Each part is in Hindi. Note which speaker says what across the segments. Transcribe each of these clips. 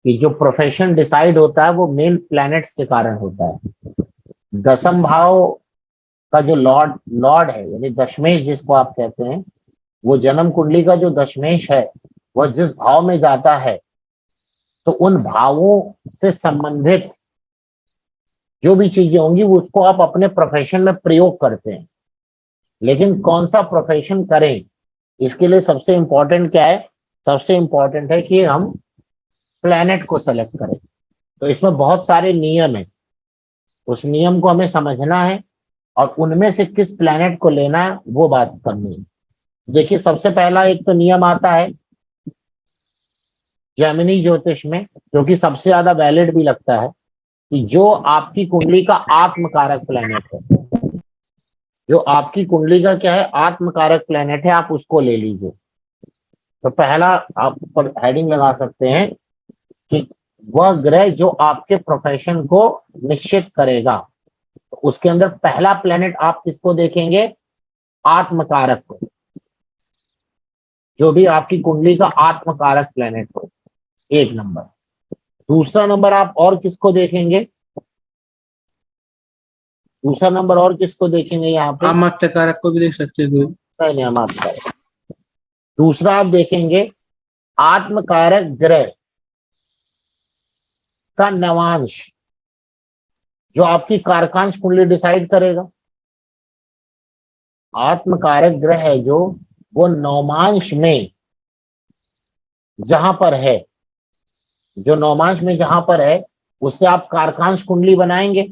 Speaker 1: कि जो प्रोफेशन डिसाइड होता है वो मेल प्लैनेट्स के कारण होता है। दसम भाव का जो लॉर्ड लॉर्ड है यानी दशमेश जिसको आप कहते हैं, वो जन्म कुंडली का जो दशमेश है वह जिस भाव में जाता है तो उन भावों से संबंधित जो भी चीजें होंगी वो उसको आप अपने प्रोफेशन में प्रयोग करते हैं। लेकिन कौन सा प्रोफेशन करें इसके लिए सबसे इंपॉर्टेंट क्या है? सबसे इंपॉर्टेंट है कि हम प्लैनेट को सेलेक्ट करें। तो इसमें बहुत सारे नियम है, उस नियम को हमें समझना है और उनमें से किस प्लैनेट को लेना है वो बात करनी है। देखिए सबसे पहला एक तो नियम आता है जैमिनी ज्योतिष में, जो कि सबसे ज्यादा वैलिड भी लगता है, कि जो आपकी कुंडली का आत्मकारक प्लैनेट है, जो आपकी कुंडली का क्या है आत्मकारक प्लैनेट है, आप उसको ले लीजिए। तो पहला आप पर हेडिंग लगा सकते हैं कि वह ग्रह जो आपके प्रोफेशन को निश्चित करेगा। तो उसके अंदर पहला प्लैनेट आप किसको देखेंगे? आत्मकारक को, जो भी आपकी कुंडली का आत्मकारक प्लैनेट हो, एक नंबर। दूसरा नंबर आप और किसको देखेंगे? दूसरा नंबर और किसको देखेंगे यहाँ पे?
Speaker 2: अमात्य कारक को भी देख सकते हैं कोई।
Speaker 1: नहीं, अमात्य। दूसरा आप देखेंगे आत्मकारक ग्रह का नवांश, जो आपकी कारकांश कुंडली डिसाइड करेगा। आत्मकारक ग्रह है जो वो नवमांश में जहां पर है, जो नवमांश में जहां पर है उससे आप कारकांश कुंडली बनाएंगे।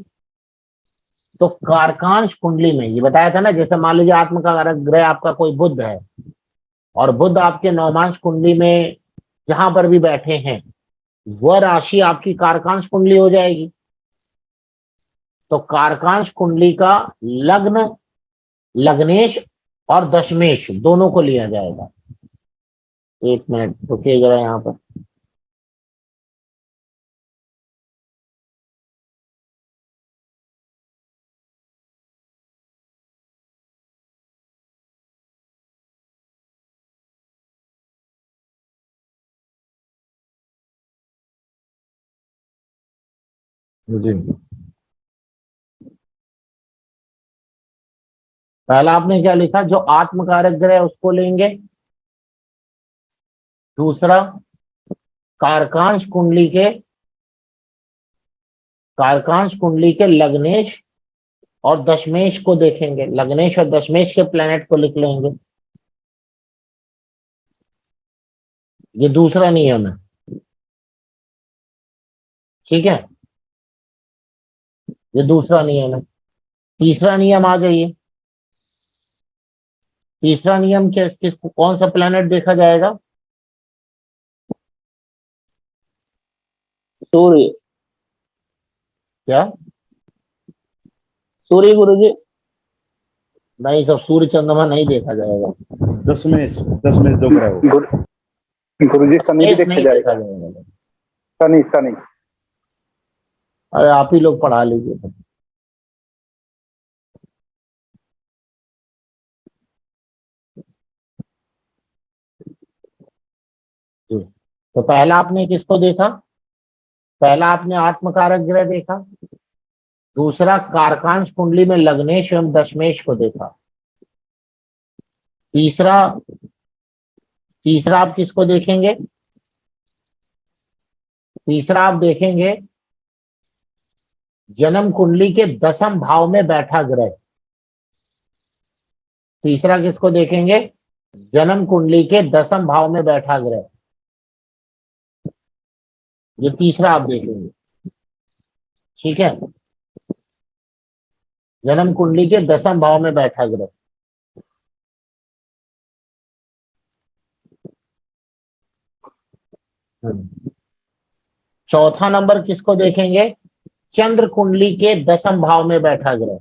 Speaker 1: तो कारकांश कुंडली में ये बताया था ना, जैसे मान लीजिए आत्मकारक ग्रह आपका कोई बुध है और बुध आपके नवमांश कुंडली में जहां पर भी बैठे हैं वह राशि आपकी कारकांश कुंडली हो जाएगी। तो कारकांश कुंडली का लग्न, लग्नेश और दशमेश दोनों को लिया जाएगा। एक मिनट रुकिए जरा यहाँ पर। जी, पहला आपने क्या लिखा? जो आत्मकारक ग्रह है उसको लेंगे। दूसरा कारकांश कुंडली के, कारकांश कुंडली के लग्नेश और दशमेश को देखेंगे। लग्नेश और दशमेश के प्लेनेट को लिख लेंगे। ये दूसरा नियम है, ठीक है, ये दूसरा नियम है। तीसरा नियम आ जाइए। तीसरा नियम किस कौन सा प्लेनेट देखा जाएगा?
Speaker 3: सूर्य।
Speaker 1: क्या?
Speaker 3: सूर्य गुरुजी।
Speaker 1: नहीं, सब सूर्य चंद्रमा नहीं देखा जाएगा।
Speaker 4: दशमेश, दशमेश जो ग्रह हो।
Speaker 3: गुरुजी शनि भी
Speaker 1: नहीं
Speaker 3: देखा
Speaker 1: देखा
Speaker 3: जाएगा।
Speaker 1: जाएगा।
Speaker 3: शनि शनि।
Speaker 1: अरे आप ही लोग पढ़ा लीजिए। जी, तो पहला आपने किसको देखा? पहला आपने आत्मकारक ग्रह देखा। दूसरा कारकांश कुंडली में लग्नेश एवं दशमेश को देखा। तीसरा, तीसरा आप किसको देखेंगे? तीसरा आप देखेंगे जन्म कुंडली के दसम भाव में बैठा ग्रह। तीसरा किसको देखेंगे? जन्म कुंडली के दसम भाव में बैठा ग्रह। ये तीसरा आप देखेंगे, ठीक है, जन्म कुंडली के दसम भाव में बैठा ग्रह। चौथा नंबर किसको देखेंगे? चंद्र कुंडली के दसम भाव में बैठा ग्रह।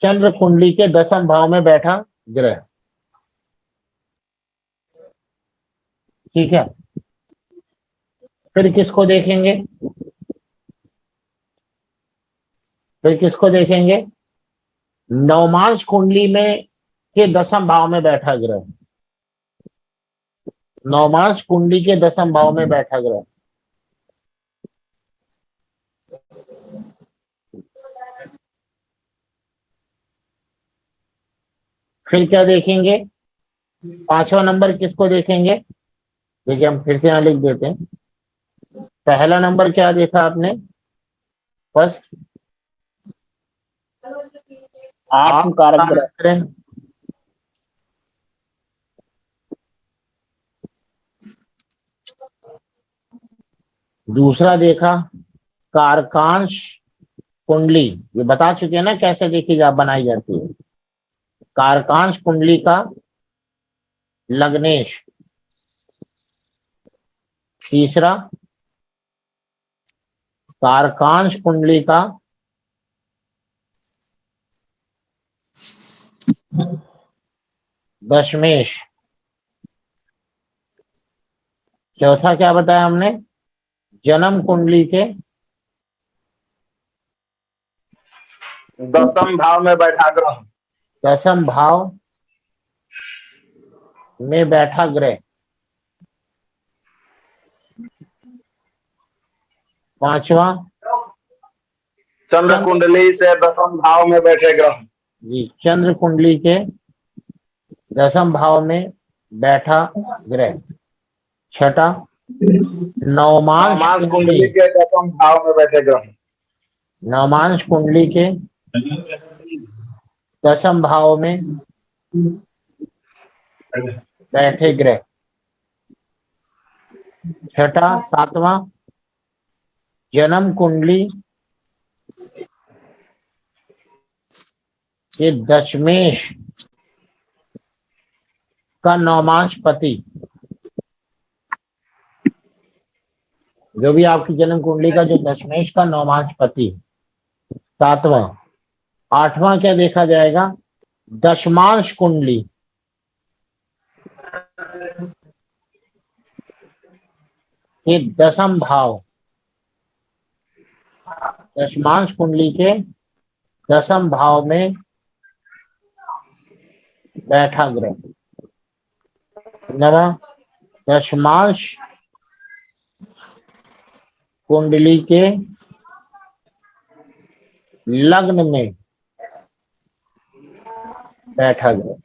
Speaker 1: चंद्र कुंडली के दसम भाव में बैठा ग्रह, ठीक है। फिर किसको देखेंगे? फिर किसको देखेंगे? नवमांश कुंडली में के दसम भाव में बैठा ग्रह। नवमांश कुंडली के दसम भाव में बैठा ग्रह। फिर क्या देखेंगे, पांचवा नंबर किसको देखेंगे? देखिए हम फिर से यहां लिख देते हैं। पहला नंबर क्या देखा आपने? फर्स्ट
Speaker 3: आत्म कारक ग्रह।
Speaker 1: ग्रह। दूसरा देखा कारकांश कुंडली, ये बता चुके हैं ना कैसे देखी जा बनाई जाती है। कारकांश कुंडली का लग्नेश। तीसरा कारकांश कुंडली का दशमेश। चौथा क्या बताया हमने? जन्म कुंडली के
Speaker 3: दसम भाव में बैठा ग्रह।
Speaker 1: दसम भाव में बैठा ग्रह। पांचवा
Speaker 3: चंद्र कुंडली से दसम भाव में बैठे ग्रह।
Speaker 1: जी, चंद्र कुंडली के दसम भाव में बैठा ग्रह। छठा नवमांश
Speaker 3: नवमांश
Speaker 1: कुंडली।
Speaker 3: कुंडली के दसम भाव में बैठे ग्रह।
Speaker 1: नवमांश कुंडली के दसम भाव में बैठे ग्रह। छठा सातवां जन्म कुंडली के दशमेश का नवमांश पति। जो भी आपकी जन्म कुंडली का जो दशमेश का नवमांश पति। सातवां। आठवां क्या देखा जाएगा? दशमांश कुंडली के दसम भाव। दशमांश कुंडली के दसम भाव में बैठा ग्रह। नवा दशमांश कुंडली के लग्न में बैठा ग्रह।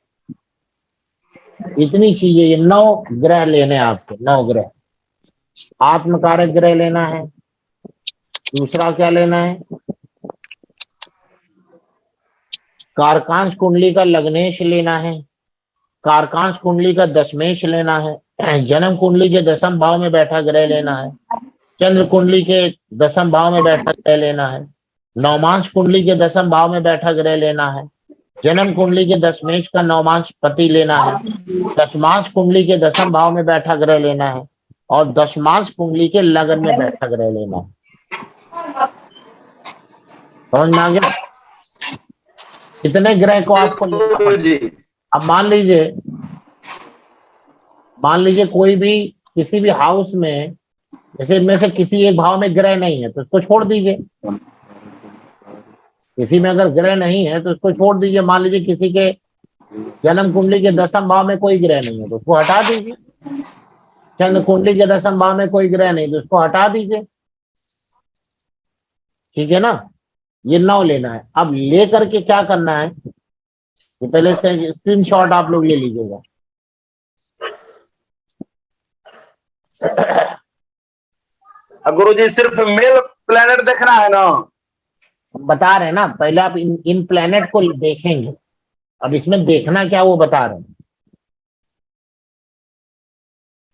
Speaker 1: इतनी चीजें, ये 9 ग्रह लेने हैं आपको। 9 ग्रह। आत्मकारक ग्रह लेना है। दूसरा क्या लेना है? कारकांश कुंडली का लग्नेश लेना है। कारकांश कुंडली का दशमेश लेना है। जन्म कुंडली के दसम भाव में बैठा ग्रह लेना है। चंद्र कुंडली के दसम भाव में बैठा ग्रह लेना है। नवमांश कुंडली के दसम भाव में बैठा ग्रह लेना है। जन्म कुंडली के दशमेश का नवमांश पति लेना है। दशमांश कुंडली के दसम भाव में बैठा ग्रह लेना है और दशमांश कुंडली के लगन में बैठा ग्रह लेना है। समझ में आ गया? कितने ग्रह को आपको लेना पड़ेगा? अब मान लीजिए कोई भी किसी भी हाउस में, जैसे इनमें से किसी एक भाव में ग्रह नहीं है तो उसको छोड़ दीजिए। किसी में अगर ग्रह नहीं है तो उसको छोड़ दीजिए। मान लीजिए किसी के जन्म कुंडली के दसम भाव में कोई ग्रह नहीं है तो उसको हटा दीजिए। चंद्र कुंडली के दसम भाव में कोई ग्रह नहीं तो उसको हटा दीजिए। ठीक है ना? ये 9 लेना है। अब लेकर के क्या करना है, ये पहले से स्क्रीनशॉट आप लोग ले लीजिएगा।
Speaker 3: गुरुजी सिर्फ मेल प्लेनेट देखना है ना?
Speaker 1: बता रहे हैं ना, पहले आप इन प्लेनेट को देखेंगे। अब इसमें देखना क्या वो बता रहे हैं।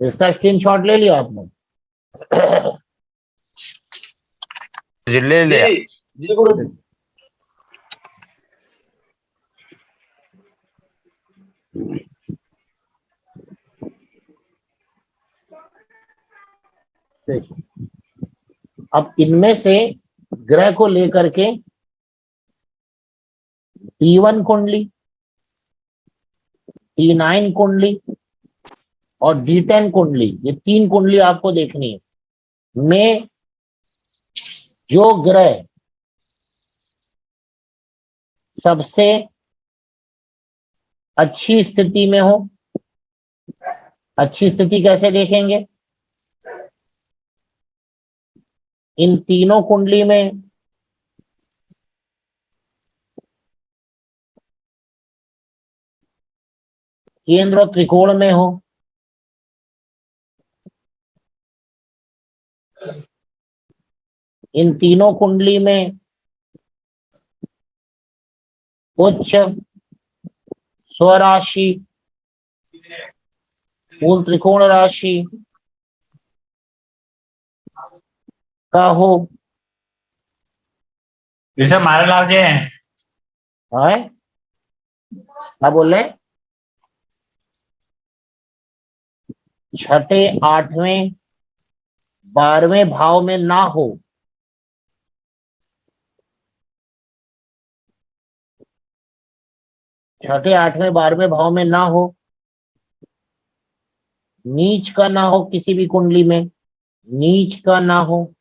Speaker 1: इसका स्क्रीनशॉट ले लिया आपने? ले लिया?
Speaker 3: जी गुरुजी।
Speaker 1: देखिए, अब इनमें से ग्रह को लेकर के T1 कुंडली, T9 कुंडली और D10 कुंडली, ये 3 कुंडली आपको देखनी है। में जो ग्रह सबसे अच्छी स्थिति में हो अच्छी स्थिति कैसे देखेंगे? इन तीनों कुंडली में केंद्र और त्रिकोण में हो, इन तीनों कुंडली में उच्च स्वराशि, मूल त्रिकोण राशि का हो।
Speaker 5: जैसे हमारे लाल जी हैं,
Speaker 1: है क्या बोल रहे? छठे, आठवें, 12वें भाव में ना हो, छठे, 8वें, 12वें भाव में ना हो, नीच का ना हो, किसी भी कुंडली में नीच का ना हो,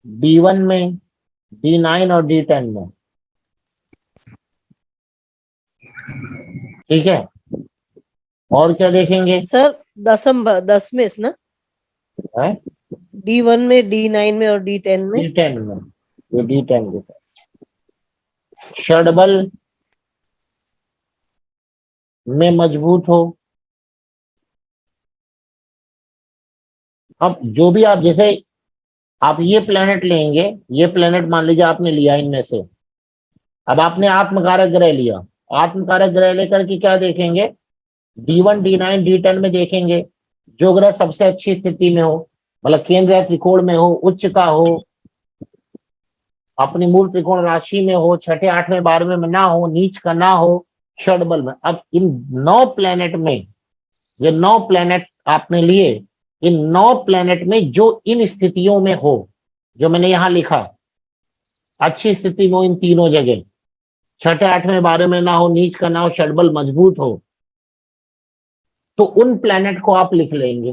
Speaker 1: D1 में, D9 और D10 में। ठीक है, और क्या देखेंगे?
Speaker 6: सर दसवें ना,
Speaker 1: है
Speaker 6: D1 में, D9 में और D10 में।
Speaker 1: D10 में, ये D10 के साथ षडबल में मजबूत हो। अब जो भी आप, जैसे आप ये प्लेनेट लेंगे, ये प्लेनेट मान लीजिए आपने लिया इनमें से, अब आपने आत्मकारक ग्रह लिया, आत्मकारक ग्रह लेकर के क्या देखेंगे? D1, D9, D10 में देखेंगे जो ग्रह सबसे अच्छी स्थिति में हो, मतलब केंद्र या त्रिकोण में हो, उच्च का हो, अपनी मूल त्रिकोण राशि में हो, छठे, 8वें, 12वें में ना हो, नीच का ना हो, षडबल में। अब इन 9 प्लेनेट में, ये 9 प्लेनेट आपने लिए, इन 9 प्लेनेट में जो इन स्थितियों में हो, जो मैंने यहां लिखा, अच्छी स्थिति में हो इन तीनों जगह, छठे, 8वें, 12वें में ना हो, नीच का ना हो, षडबल मजबूत हो, तो उन प्लेनेट को आप लिख लेंगे।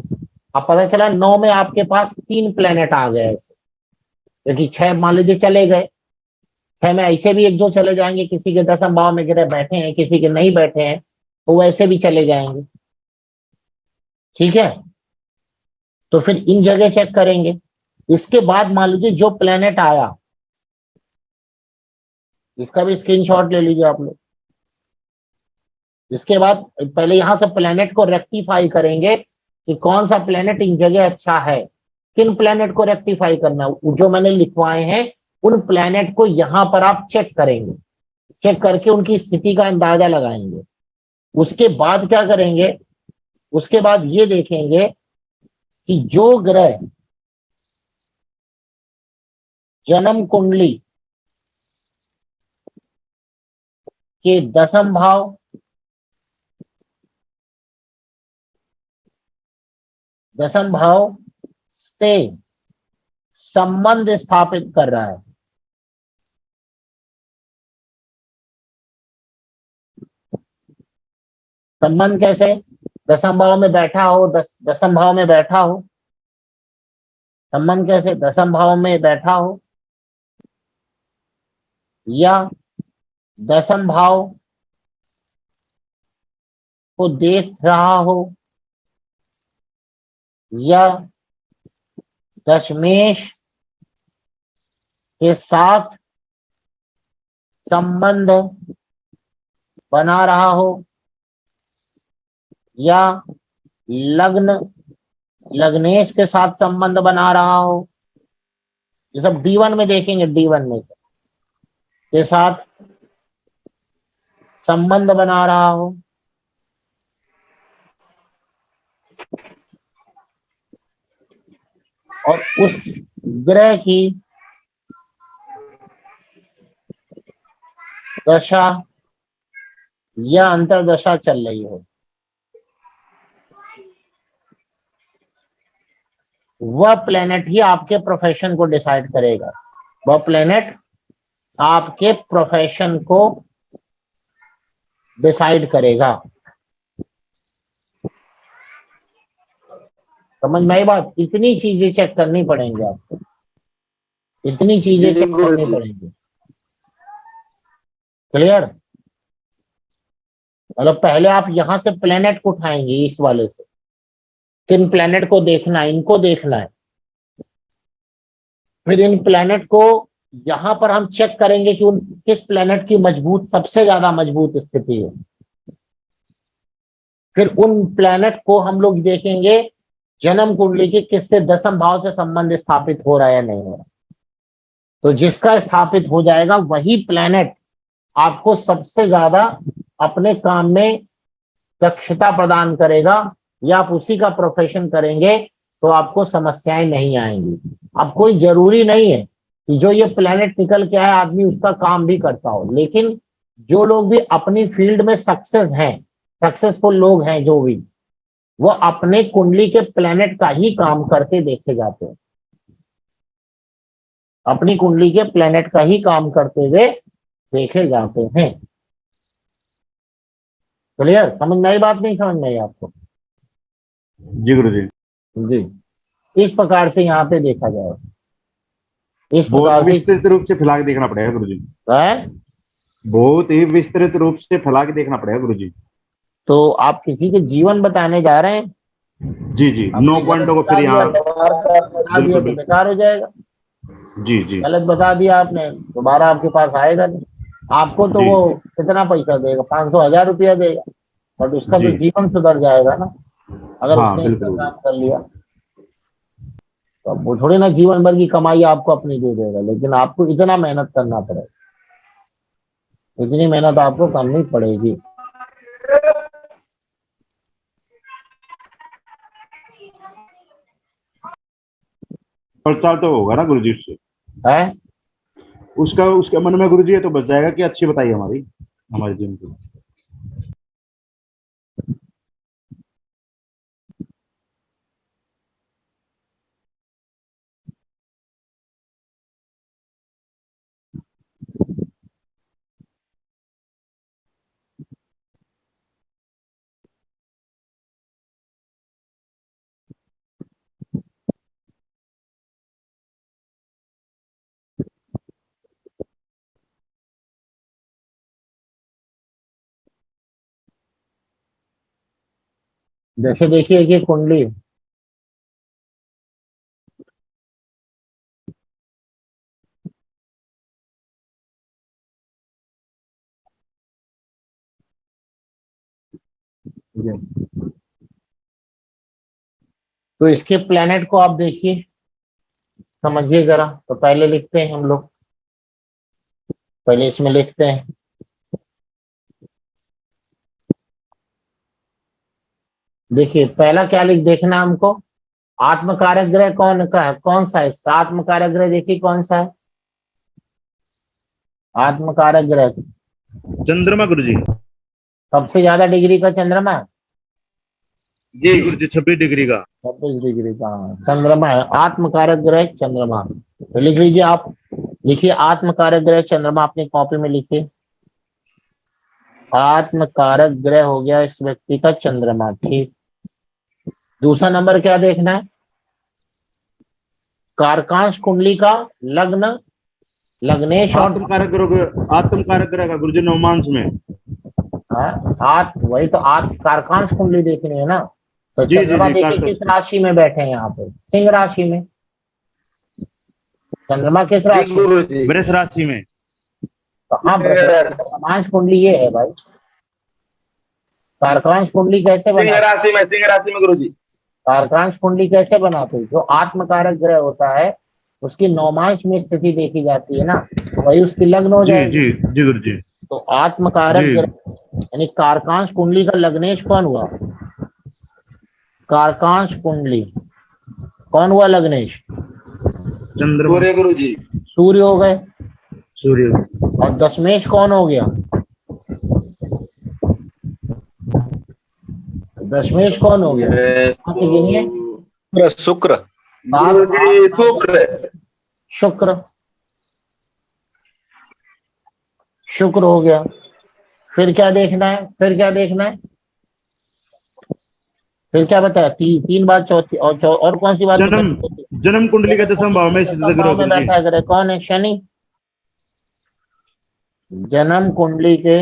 Speaker 1: अब पता चला 9 में आपके पास 3 प्लेनेट आ गए ऐसे, क्योंकि 6 मान लीजिए चले गए, 6 में ऐसे भी 1-2 चले जाएंगे, किसी के 10वें भाव में ग्रह बैठे हैं, किसी के नहीं बैठे हैं, तो वैसे भी चले जाएंगे। ठीक है, तो फिर इन जगह चेक करेंगे। इसके बाद मान लीजिए जो प्लेनेट आया, इसका भी स्क्रीनशॉट ले लीजिए आप लोग। इसके बाद पहले यहां से प्लेनेट को रेक्टिफाई करेंगे कि कौन सा प्लेनेट इन जगह अच्छा है, किन प्लेनेट को रेक्टिफाई करना है, जो मैंने लिखवाए हैं उन प्लेनेट को यहां पर आप चेक करेंगे, चेक करके उनकी स्थिति का अंदाजा लगाएंगे। उसके बाद क्या करेंगे? उसके बाद ये देखेंगे कि जो ग्रह जन्म कुंडली के 10वें भाव, 10वें भाव से संबंध स्थापित कर रहा है, संबंध कैसे? 10वें भाव में बैठा हो, 10वें भाव में बैठा हो, संबंध कैसे? 10वें भाव में बैठा हो या 10वें भाव को देख रहा हो या दशमेश के साथ संबंध बना रहा हो या लग्न, लग्नेश के साथ संबंध बना रहा हो, ये सब D1 में देखेंगे, D1 में के साथ संबंध बना रहा हो, और उस ग्रह की दशा या अंतरदशा चल रही हो, वह प्लेनेट ही आपके प्रोफेशन को डिसाइड करेगा, वह प्लेनेट आपके प्रोफेशन को डिसाइड करेगा। समझ में आई बात? इतनी चीजें चेक करनी पड़ेंगी आपको, इतनी चीजें
Speaker 3: जी,
Speaker 1: चेक करनी
Speaker 3: गुरुजी।
Speaker 1: पड़ेंगी। क्लियर? मतलब पहले आप यहाँ से प्लेनेट को उठाएंगे इस वाले से, किन प्लेनेट को देखना है, इनको देखना है। फिर इन प्लेनेट को यहाँ पर हम चेक करेंगे कि उन किस प्लेनेट की मजबूत, सबसे ज्यादा मजबूत स्थिति है। फिर उन प्लेनेट को हम लोग देखेंगे जन्म कुंडली के किससे दसम भाव से संबंध स्थापित हो रहा है या नहीं हो रहा। तो जिसका स्थापित हो जाएगा वही प्लेनेट आपको सबसे ज्यादा अपने काम में दक्षता प्रदान करेगा, या आप उसी का प्रोफेशन करेंगे तो आपको समस्याएं नहीं आएंगी। अब कोई जरूरी नहीं है कि जो ये प्लेनेट निकल के आए आदमी उसका काम भी करता हो, लेकिन जो लोग भी अपनी फील्ड में सक्सेस हैं, सक्सेसफुल लोग हैं जो भी, वो अपने कुंडली के प्लेनेट का ही काम करते देखे जाते हैं, अपनी कुंडली के प्लेनेट का ही काम करते हुए देखे जाते हैं। क्लियर? समझ में आई बात? नहीं समझ में आई आपको?
Speaker 4: जी गुरुजी।
Speaker 1: जी, इस प्रकार से यहाँ पे देखा जाए, इस प्रकार
Speaker 4: बहुत
Speaker 1: से
Speaker 4: विस्तृत रूप से फैला के देखना पड़ेगा गुरुजी,
Speaker 1: है।
Speaker 4: बहुत ही विस्तृत रूप से फैला के देखना पड़ेगा गुरुजी।
Speaker 1: तो आप किसी के जीवन बताने जा रहे हैं,
Speaker 4: जी जी, नो पॉइंटों को फिर यहाँ
Speaker 1: बता दिया तो बेकार हो जाएगा।
Speaker 4: जी जी
Speaker 1: गलत बता दिया आपने, दोबारा आपके पास आएगा नहीं। आपको तो
Speaker 4: जी।
Speaker 1: वो कितना पैसा देगा, 500-1000 रुपया देगा, बट उसका तो
Speaker 4: जी।
Speaker 1: जीवन सुधर जाएगा ना अगर
Speaker 4: हाँ,
Speaker 1: उसने इसका
Speaker 4: बिल्कुल।
Speaker 1: काम कर लिया। तो अब वो थोड़ी ना जीवन भर की कमाई आपको अपनी दे देगा, लेकिन आपको इतना मेहनत करना पड़ेगा, इतनी मेहनत आपको करनी पड़ेगी।
Speaker 4: प्रचार तो होगा ना गुरुजी उससे,
Speaker 1: है
Speaker 4: उसका उसके मन में गुरुजी ये तो बच जाएगा कि अच्छी बताइए हमारे जीवन की।
Speaker 1: जैसे देखिए कि कुंडली तो इसके प्लेनेट को आप देखिए, समझिए जरा। तो पहले लिखते हैं हम लोग, पहले इसमें लिखते हैं। देखिए पहला क्या लिख देखना हमको, आत्मकारक ग्रह कौन का है, कौन सा है इसका आत्मकारक ग्रह? देखिए कौन सा है आत्मकारक ग्रह?
Speaker 4: चंद्रमा गुरुजी।
Speaker 1: सबसे ज्यादा डिग्री का चंद्रमा है।
Speaker 4: जी गुरुजी, 26 डिग्री का।
Speaker 1: 26 डिग्री का चंद्रमा है आत्मकारक ग्रह चंद्रमा। तो लिख लीजिए आप, लिखिए आत्मकारक ग्रह चंद्रमा अपनी कॉपी में लिखिए। आत्मकारक ग्रह हो गया इस व्यक्ति का चंद्रमा, ठीक। दूसरा नंबर क्या देखना है, कारकांश कुंडली का लग्न, लग्नेश और
Speaker 4: आत्मकारक ग्रह का गुरुजी नवमांश में।
Speaker 1: वही तो कारकांश कुंडली देखनी है ना। तो
Speaker 4: जी,
Speaker 1: चंद्रमा
Speaker 4: जी,
Speaker 1: देखिए किस राशि में बैठे हैं यहाँ पे, सिंह राशि में। चंद्रमा किस राशि में?
Speaker 3: गुरुजी
Speaker 4: वृष राशि में।
Speaker 1: तो हाँ, कारकांश कुंडली ये है भाई। कारकांश कुंडली कैसे
Speaker 3: सिंह
Speaker 1: बनाते?
Speaker 3: राशि में गुरुजी।
Speaker 1: कारकांश कुंडली कैसे बनाते हैं? जो आत्मकारक ग्रह होता है उसकी नवमांश में स्थिति देखी जाती है ना, तो वही उसकी लग्न हो जाएगी।
Speaker 4: जी जी जी गुरुजी।
Speaker 1: तो आत्मकारक ग्रह यानी कारकांश कुंडली का लग्नेश कौन हुआ? कारकांश कुंडली कौन हुआ लग्नेश?
Speaker 4: चंद्रमा।
Speaker 3: सूर्य गुरुजी।
Speaker 1: सूर्य हो गए।
Speaker 4: सूर्य।
Speaker 1: और दशमेश कौन हो गया? दशमेश कौन हो गया? गिनिए।
Speaker 3: शुक्र।
Speaker 1: शुक्र, शुक्र हो गया। फिर क्या देखना है, फिर क्या देखना है, फिर क्या बताया? तीन बात चौथी और कौन सी बात?
Speaker 4: जन्म कुंडली का दसम भाव में स्थित ग्रह
Speaker 1: में बैठा ग्रह कौन है? शनि। जन्म कुंडली के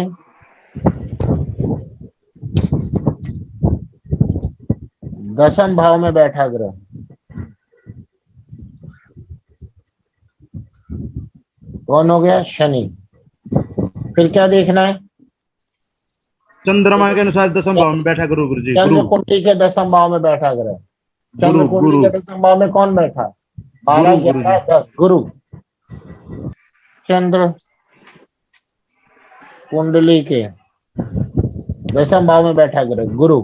Speaker 1: दसम भाव में बैठा ग्रह, कौन हो गया? शनि। फिर क्या देखना है?
Speaker 4: चंद्रमा के अनुसार दसम भाव में बैठा गुरु जी।
Speaker 1: चंद्र
Speaker 4: गुरु
Speaker 1: कुंडली के दसम भाव में बैठा ग्रह। चंद्र
Speaker 4: गुरु
Speaker 1: कुंडली
Speaker 4: गुरु
Speaker 1: के दसम भाव में कौन बैठा? 12,
Speaker 4: गुरु
Speaker 1: 11, 10 गुरु। चंद्र कुंडली के दसम भाव में बैठा ग्रह गुरु।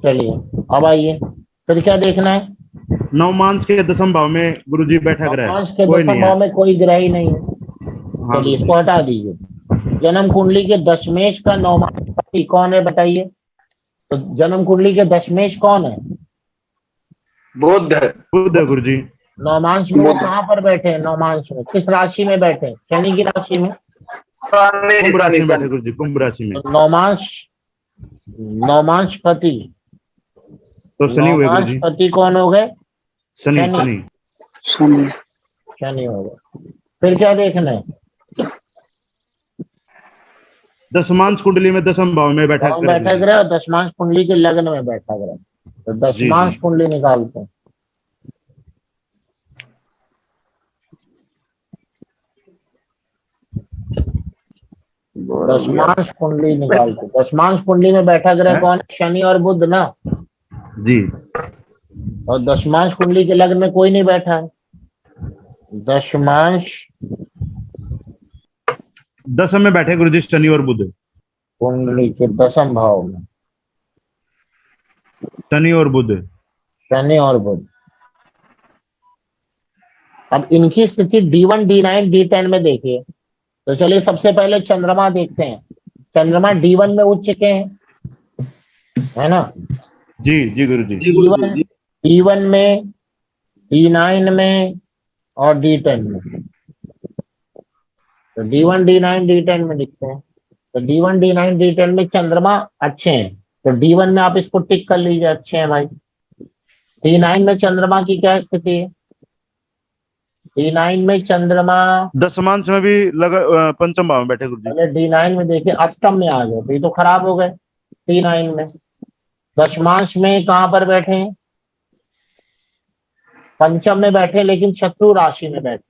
Speaker 1: चलिए अब आइए, फिर क्या देखना है?
Speaker 4: नवमांश के दसम भाव में गुरु जी बैठा ग्रह
Speaker 1: नवमांश के
Speaker 4: कोई
Speaker 1: दसम
Speaker 4: नहीं
Speaker 1: भाव
Speaker 4: है।
Speaker 1: में कोई ग्रह ही नहीं है।
Speaker 4: हाँ
Speaker 1: चलिए
Speaker 4: गुरु
Speaker 1: इसको हटा दीजिए। जन्म कुंडली के दशमेश का नवमांश पति कौन है बताइए? तो जन्म कुंडली के दशमेश कौन है?
Speaker 3: बुध।
Speaker 4: बुध है गुरु जी।
Speaker 1: नवमांश में वो कहाँ पर बैठे हैं? नवमांश में किस राशि में बैठे हैं? शनि की राशि में।
Speaker 4: कुंभ राशि में बैठे
Speaker 3: शनि।
Speaker 4: गुरु जी, कुंभ राशि में।
Speaker 1: तो नवमांश पति,
Speaker 4: तो शनि हुए गुरु
Speaker 1: नवमांश
Speaker 4: जी।
Speaker 1: पति कौन हो गए?
Speaker 4: शनि
Speaker 1: शनि।
Speaker 4: शनि।
Speaker 1: शनि हो गए। फिर क्या देखना है?
Speaker 4: दसमांश कुंडली में दसम भाव में बैठा
Speaker 1: भाव में
Speaker 4: ग्रह
Speaker 1: बैठा
Speaker 4: गुरु जी।
Speaker 1: ग्रह और दशमांश कुंडली के लग्न में बैठा ग्रह। तो दशमांश
Speaker 4: जी।
Speaker 1: कुंडली निकालते हैं। दशमांश कुंडली निकालते हैं। दशमांश कुंडली में बैठा ग्रह
Speaker 4: है?
Speaker 1: कौन है? शनि और बुध ना।
Speaker 4: जी।
Speaker 1: और दशमांश कुंडली के लग्न में कोई नहीं बैठा है। दशमांश
Speaker 4: दसम में बैठे गुरु जी शनि और बुध।
Speaker 1: कुंडली के दसम भाव में
Speaker 4: शनि और बुध।
Speaker 1: शनि और बुध। अब इनकी स्थिति D1, D9, D10 में देखिए। तो चलिए सबसे पहले चंद्रमा देखते हैं। चंद्रमा D1 में उच्च के हैं, है ना?
Speaker 4: जी जी गुरु जी।
Speaker 1: D1 में, D9 में और D10 में। तो D1, D9, D10 में दिखते हैं। तो D1, D9, D10 में चंद्रमा अच्छे हैं। तो D1 में आप इसको टिक कर लीजिए, अच्छे हैं भाई। D9 में चंद्रमा की क्या स्थिति है? D9 में चंद्रमा
Speaker 4: दसमांश में भी पंचम भाव में बैठे गुरु जी।
Speaker 1: पहले D9 में देखिए, अष्टम में आ गए तो ये तो खराब हो गए। D9 में दशमांश में कहां पर बैठे हैं? पंचम में बैठे, लेकिन शत्रु राशि में बैठे।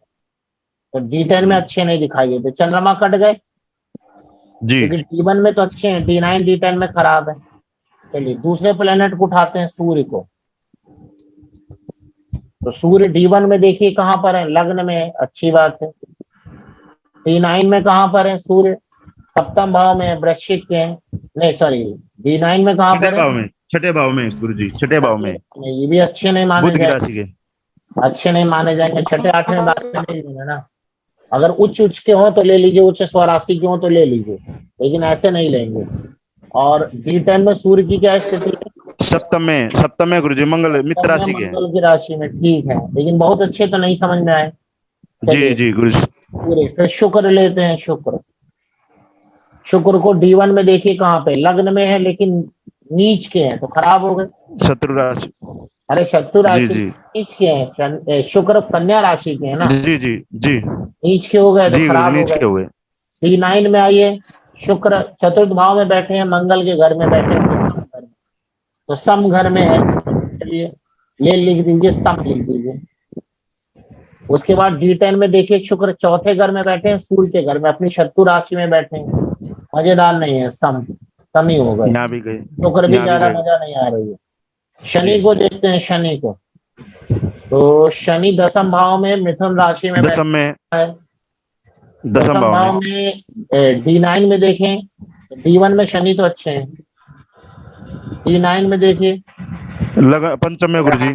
Speaker 1: तो D10 में अच्छे नहीं दिखाई देते, चंद्रमा कट गए।
Speaker 4: जी।
Speaker 1: लेकिन D1 में तो अच्छे हैं, D9, D10 में खराब है। चलिए दूसरे प्लेनेट को उठाते हैं, सूर्य को। तो सूर्य D1 में देखिए कहां पर है? लग्न में है, अच्छी बात है। D9 में कहां पर है सूर्य? सप्तम भाव में, वृश्चिक के हैं। नहीं सॉरी, D9 में कहां
Speaker 4: छठे
Speaker 1: पर
Speaker 4: भाव
Speaker 1: है?
Speaker 4: में, छठे भाव में गुरु जी, छठे भाव में।
Speaker 1: ये भी अच्छे नहीं माने
Speaker 4: बुध की
Speaker 1: जाएंगे।
Speaker 4: राशि के।
Speaker 1: अच्छे नहीं माने जाएंगे, छठे आठवें बार में नहीं लेंगे ना। अगर उच्च के हो तो ले लीजिए, उच्च स्वराशि के हो तो ले लीजिए, लेकिन ऐसे नहीं लेंगे। और D10 में सूर्य की क्या स्थिति है?
Speaker 4: सप्तम में गुरु जी, मंगल मित्र राशि के।
Speaker 1: मंगल की राशि में, ठीक है, लेकिन बहुत अच्छे तो नहीं समझ में आए।
Speaker 4: जी जी गुरु जी।
Speaker 1: पूरे फिर शुक्र लेते हैं। शुक्र को D1 में देखिए कहाँ पे? लग्न में है, लेकिन नीच के हैं तो खराब हो गए।
Speaker 4: शत्रु राशि।
Speaker 1: अरे शत्रु राशि
Speaker 4: जी।
Speaker 1: नीच के हैं। शुक्र कन्या राशि के है ना।
Speaker 4: जी जी जी
Speaker 1: नीच के हो गए तो
Speaker 4: जी
Speaker 1: खराब हो
Speaker 4: नीच के
Speaker 1: गए।
Speaker 4: हुए।
Speaker 1: D9 में आइए, शुक्र चतुर्थ भाव में बैठे हैं, मंगल के घर में बैठे हैं, तो सम घर में है। चलिए ले लिख दीजिए, सम लिख दीजिए। उसके बाद D10 में देखिए, शुक्र चौथे घर में बैठे हैं, सूर्य के घर में, अपनी शत्रु राशि में बैठे हैं। मजेदार नहीं है, सम ही हो गए।
Speaker 4: यहाँ भी गए।
Speaker 1: शुक्र भी
Speaker 4: यहाँ भी
Speaker 1: ज्यादा
Speaker 4: गए।
Speaker 1: मजा नहीं आ रही है। शनि को देखते हैं, शनि को। तो शनि दसम भाव में, मिथुन राशि में
Speaker 4: दसम में,
Speaker 1: बैठा है।
Speaker 4: दसम भाव
Speaker 1: में D9 में देखें, D1 में शनि तो अच्छे हैं। D9 में देखिए
Speaker 4: पंचम में गुरु जी,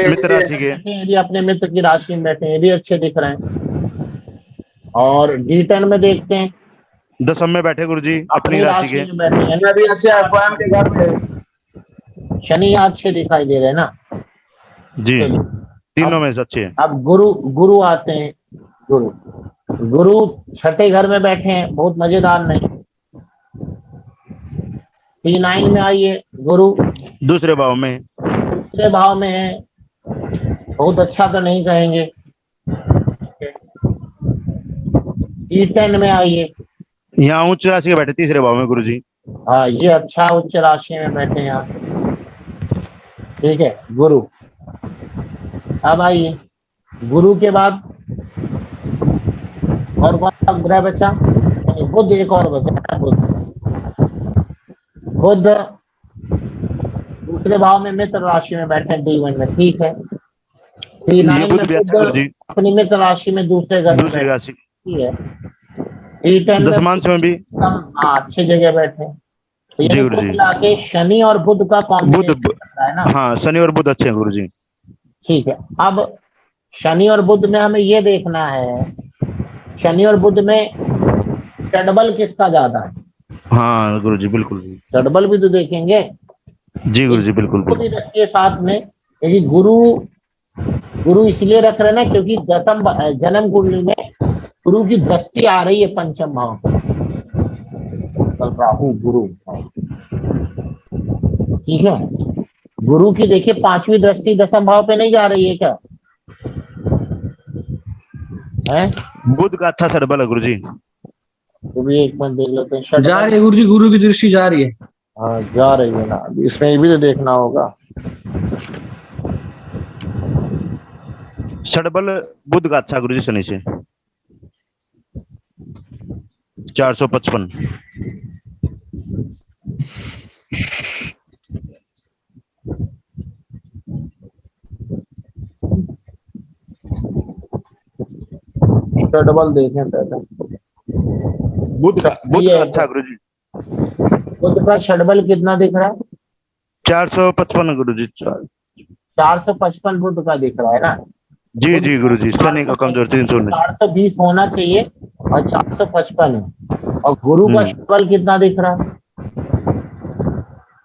Speaker 4: मित्र राशि के।
Speaker 1: ये भी अपने मित्र की राशि में बैठे हैं, ये भी अच्छे दिख रहे हैं। और D10 में देखते हैं,
Speaker 4: दसम में बैठे गुरु जी, अपनी राशि के।
Speaker 1: में बैठे हैं।
Speaker 3: भी अच्छे हैं, स्वयं के घर में।
Speaker 1: शनि अच्छे दिखाई दे रहे हैं ना।
Speaker 4: जी, तीनों में से अच्छे हैं।
Speaker 1: अब गुरु आते हैं। गुरु छठे घर में बैठे हैं, बहुत मजेदार नहीं। D9 में आइए, गुरु
Speaker 4: दूसरे भाव में।
Speaker 1: दूसरे भाव में है, बहुत अच्छा तो नहीं कहेंगे। D10 में आइए,
Speaker 4: यहाँ उच्च राशि के बैठे तीसरे भाव में गुरु जी।
Speaker 1: हाँ ये अच्छा उच्च राशि में बैठे हैं यहाँ। ठीक है, गुरु। अब आइए, गुरु के बाद और कौन सा ग्रह बचा? बुध, एक और बचा, बुध। बुध दूसरे भाव में मित्र राशि में बैठे D1 में, ठीक है।
Speaker 4: ये
Speaker 1: D9
Speaker 4: बुध
Speaker 1: में
Speaker 4: भी अच्छा
Speaker 1: बुध
Speaker 4: गुरुजी,
Speaker 1: अपनी मित्र राशि में दूसरे घर में
Speaker 4: दूसरी
Speaker 1: बैठे,
Speaker 4: राशि,
Speaker 1: ठीक है। D10 में
Speaker 4: दशमांश में भी।
Speaker 1: हाँ, अच्छी जगह बैठे। तो
Speaker 4: जी
Speaker 1: यानी कुल
Speaker 4: गुरुजी,
Speaker 1: मिला के शनि और बुध का
Speaker 4: बुध,
Speaker 1: कॉम्बिनेशन रहा है ना।
Speaker 4: हाँ शनि और बुध अच्छे हैं गुरुजी।
Speaker 1: ठीक है, अब शनि और बुध में हमें ये देखना है, शनि और बुध में षडबल किसका ज्यादा है।
Speaker 4: हाँ गुरुजी बिल्कुल।
Speaker 1: षडबल भी तो देखेंगे।
Speaker 4: जी गुरुजी बिल्कुल
Speaker 1: खुद ही
Speaker 4: बिल्कुल।
Speaker 1: रखिए साथ में, क्योंकि गुरु गुरु इसलिए रख रहे ना क्योंकि दसम जन्म कुंडली में गुरु की दृष्टि आ रही है पंचम भाव पे। कल राहु गुरु, ठीक है। गुरु की देखिए 5वीं दृष्टि दसम भाव पे नहीं जा रही है क्या? है
Speaker 4: बुध का अच्छा षडबल है गुरुजी।
Speaker 1: तो भी एक मिनट देख लेते हैं।
Speaker 2: जा
Speaker 1: षडबल,
Speaker 2: रही है गुरु जी, गुरु की दृष्टि जा रही है।
Speaker 1: हाँ जा रही है ना, अभी इसमें ये भी तो देखना होगा।
Speaker 4: षडबल बुध का अच्छा गुरुजी शनि से 455।
Speaker 1: षडबल देखें पहले।
Speaker 4: बुध का
Speaker 1: ये
Speaker 4: अच्छा गुरुजी,
Speaker 1: बुध का षडबल कितना दिख रहा है?
Speaker 4: 455 गुरुजी।
Speaker 1: 455 बुध का दिख रहा है ना।
Speaker 4: जी जी गुरुजी, शनि का कमजोर 319।
Speaker 1: 420 होना चाहिए और 455 है। और गुरु का षडबल कितना दिख रहा है?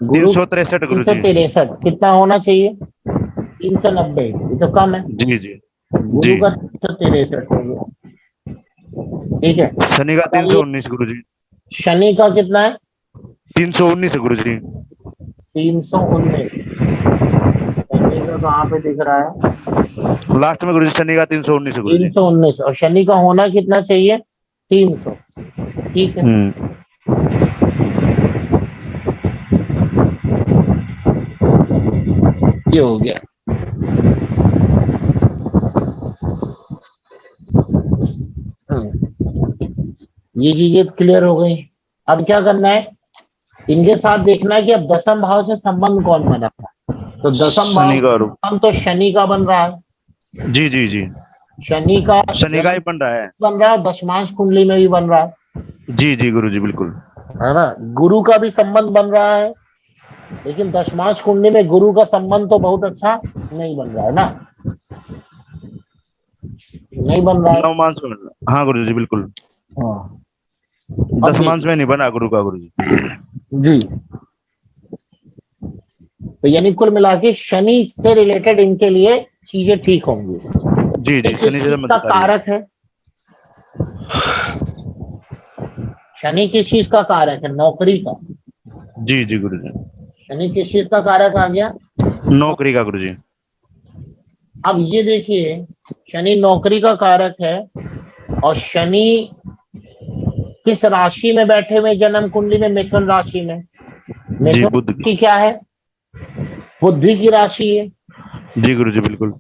Speaker 1: गुरु
Speaker 4: 363 गुरुजी।
Speaker 1: 363 कितना होना चाहिए? 390, ये तो कम है।
Speaker 4: जी जी
Speaker 1: गुरु
Speaker 4: जी।
Speaker 1: का 363 हो गया, ठीक है।
Speaker 4: शनि का 319 गुरुजी।
Speaker 1: शनि का कितना है?
Speaker 4: 319 है गुरुजी।
Speaker 1: 319। शनि का कहाँ पे दिख रहा है?
Speaker 4: लास्ट में गुरुजी शनि का 319 है गुरुजी।
Speaker 1: 319, और शनि का होना कितना चाहिए? 300, ठीक है। ये हो गया। ये चीजें क्लियर हो गई। अब क्या करना है, इनके साथ देखना है कि अब दसम भाव से संबंध कौन बना था। तो दसम भाव
Speaker 4: शनि का
Speaker 1: हम तो शनि का बन रहा है।
Speaker 4: जी जी जी,
Speaker 1: शनि का
Speaker 4: ही बन रहा है।
Speaker 1: बन रहा है, दशमांश कुंडली में भी बन रहा है।
Speaker 4: जी जी गुरुजी बिल्कुल।
Speaker 1: है ना। गुरु का भी संबंध बन रहा है, लेकिन दशमांश कुंडली में गुरु का संबंध तो बहुत अच्छा नहीं बन रहा है ना, नहीं बन रहा है।
Speaker 4: नवमांश में, हाँ गुरुजी बिल्कुल।
Speaker 1: हाँ।
Speaker 4: दशमांश में नहीं बना गुरु का गुरुजी।
Speaker 1: जी, तो यानी कुल मिला के शनि से रिलेटेड इनके लिए चीजें ठीक होंगी।
Speaker 4: जी जी, शनि से
Speaker 1: का कारक है, शनि किस चीज का कारक है? नौकरी का।
Speaker 4: जी जी गुरुजी।
Speaker 1: शनि किस चीज का कारक आ गया?
Speaker 4: नौकरी का गुरुजी।
Speaker 1: अब ये देखिए, शनि नौकरी का कारक है, और शनि किस राशि में बैठे हुए जन्म कुंडली में? मिथुन राशि में।
Speaker 4: जी
Speaker 1: मिथुन
Speaker 4: बुध
Speaker 1: की क्या है? बुद्धि की राशि है।
Speaker 4: जी गुरुजी बिल्कुल।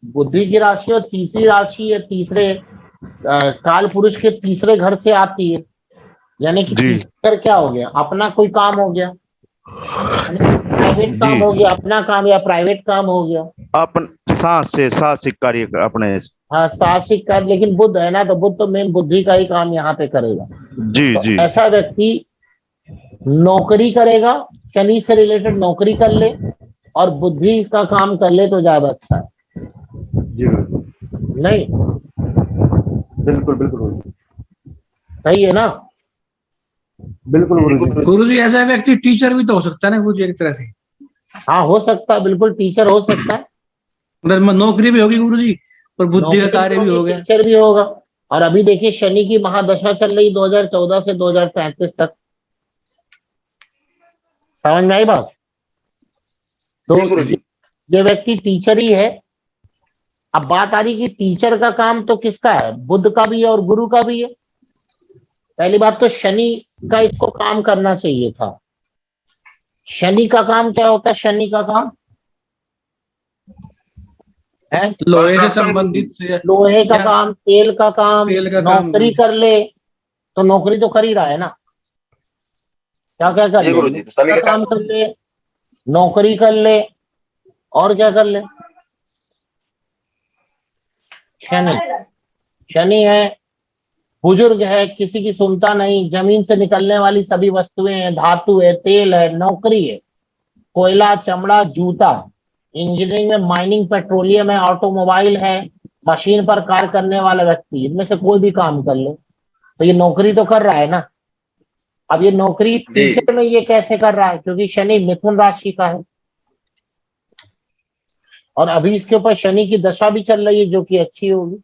Speaker 1: बुद्धि की राशि और तीसरी राशि है, तीसरे काल पुरुष के तीसरे घर से आती है। यानी कि तीसरा घर क्या हो गया? अपना कोई काम हो गया, प्राइवेट काम हो गया, अपना काम या प्राइवेट काम हो गया।
Speaker 4: अपन साहसिक कार्य अपने।
Speaker 1: हाँ, साहसिक कार्य, लेकिन बुध है ना, तो बुध तो मेन बुद्धि का ही काम यहाँ पे करेगा।
Speaker 4: जी
Speaker 1: तो
Speaker 4: जी
Speaker 1: ऐसा व्यक्ति नौकरी करेगा, शनि से रिलेटेड नौकरी कर ले और बुद्धि का काम कर ले तो ज्यादा अच्छा है।
Speaker 4: जी
Speaker 1: नहीं,
Speaker 4: बिल्कुल बिल्कुल
Speaker 1: सही है ना?
Speaker 4: बिल्कुल गुरुजी।
Speaker 2: गुरु जी ऐसा व्यक्ति टीचर भी तो हो सकता है ना गुरु जी, एक तरह से।
Speaker 1: हाँ, हो सकता है, बिल्कुल टीचर हो सकता है।
Speaker 2: मतलब नौकरी भी होगी गुरु जी और बुद्धि का कार्य भी हो गया।
Speaker 1: टीचर भी होगा। और अभी देखिए शनि की महादशा चल रही 2014 से 2035 तक। समझ में आई बात? तो ये व्यक्ति टीचर ही है। अब बात आ रही कि टीचर का काम तो किसका है? बुध का भी है और गुरु का भी है। पहली बात तो शनि का इसको काम करना चाहिए था। शनि का काम क्या होता है? शनि का काम है,
Speaker 2: लोहे से संबंधित
Speaker 1: लोहे का
Speaker 2: या
Speaker 1: काम, तेल का काम,
Speaker 2: तेल का काम,
Speaker 1: नौकरी कर ले तो नौकरी तो कर ही रहा है ना। क्या क्या कर
Speaker 3: जी
Speaker 1: ले,
Speaker 3: गुरुजी,
Speaker 1: लोहे
Speaker 3: सभी
Speaker 1: का
Speaker 3: का
Speaker 1: काम कर ले, नौकरी कर ले, और क्या कर ले। शनि, शनि है, बुजुर्ग है, किसी की सुनता नहीं, जमीन से निकलने वाली सभी वस्तुएं हैं, धातु है, तेल है, नौकरी है, कोयला, चमड़ा, जूता, इंजीनियरिंग में माइनिंग, पेट्रोलियम है, ऑटोमोबाइल है, मशीन पर कार्य करने वाला व्यक्ति, इनमें से कोई भी काम कर ले तो ये नौकरी तो कर रहा है ना। अब ये नौकरी
Speaker 3: जी
Speaker 1: फ्यूचर में ये कैसे कर रहा है, क्योंकि शनि मिथुन राशि का है और अभी इसके ऊपर शनि की दशा भी चल रही है जो कि अच्छी होगी।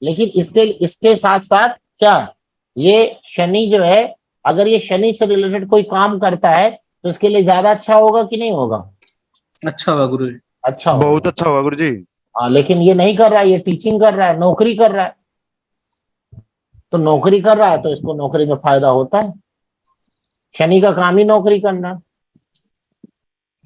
Speaker 1: लेकिन इसके इसके साथ साथ क्या, ये शनि जो है, अगर ये शनि से रिलेटेड कोई काम करता है तो इसके लिए ज्यादा अच्छा होगा कि नहीं होगा?
Speaker 2: अच्छा हुआ गुरुजी।
Speaker 1: अच्छा होगा।
Speaker 4: बहुत अच्छा हुआ गुरुजी।
Speaker 1: हाँ, लेकिन ये नहीं कर रहा है, ये टीचिंग कर रहा है, नौकरी कर रहा है। तो नौकरी कर रहा है तो इसको नौकरी में फायदा होता है। शनि का काम ही नौकरी करना है।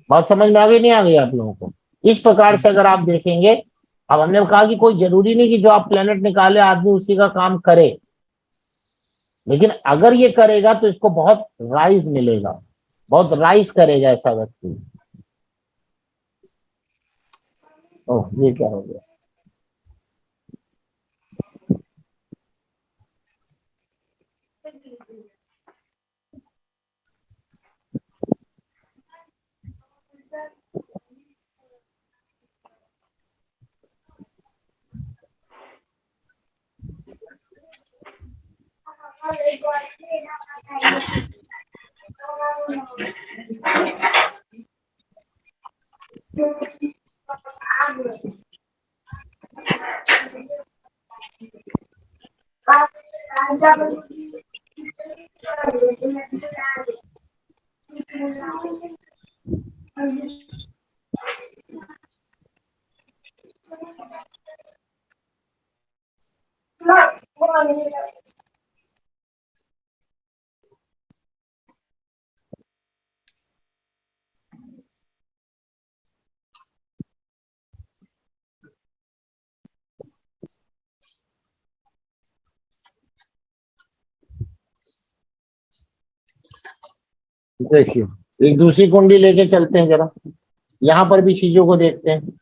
Speaker 1: बात समझ में आ गई नहीं आ गई आप लोगों को? इस प्रकार से अगर आप देखेंगे, अब हमने कहा कि कोई जरूरी नहीं कि जो आप प्लेनेट निकाले आदमी उसी का काम करे, लेकिन अगर ये करेगा तो इसको बहुत राइज मिलेगा, बहुत राइज करेगा ऐसा व्यक्ति। ओह, ये क्या हो गया? देखिए, एक दूसरी कुंडली लेके चलते हैं जरा, यहां पर भी चीजों को देखते हैं।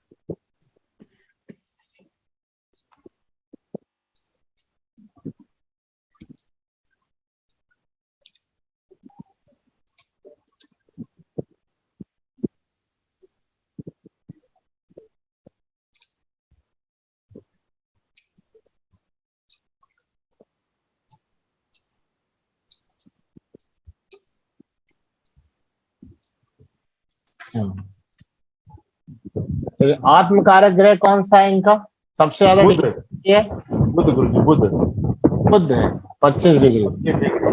Speaker 1: तो आत्मकारक ग्रह कौन सा है इनका? सबसे ज्यादा
Speaker 4: बुध।
Speaker 1: डिग्री है
Speaker 4: बुध गुरुजी, बुध।
Speaker 1: बुध है, 25 डिग्री।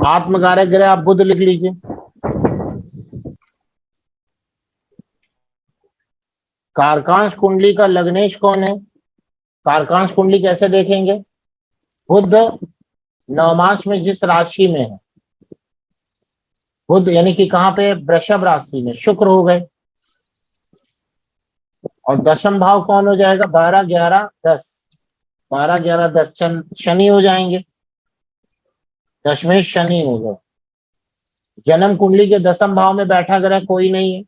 Speaker 1: आत्मकारक ग्रह आप बुध लिख लीजिए। कारकांश कुंडली का लग्नेश कौन है? कारकांश कुंडली कैसे देखेंगे? बुध नवमांश में जिस राशि में है, बुध यानी कि कहां पे? वृषभ राशि में, शुक्र हो गए। और दशम भाव कौन हो जाएगा? 12, 11, 10, 12, 11, 10 शनि हो जाएंगे। दशमेश शनि हो गए। जन्म कुंडली के दसम भाव में बैठा ग्रह कोई नहीं है।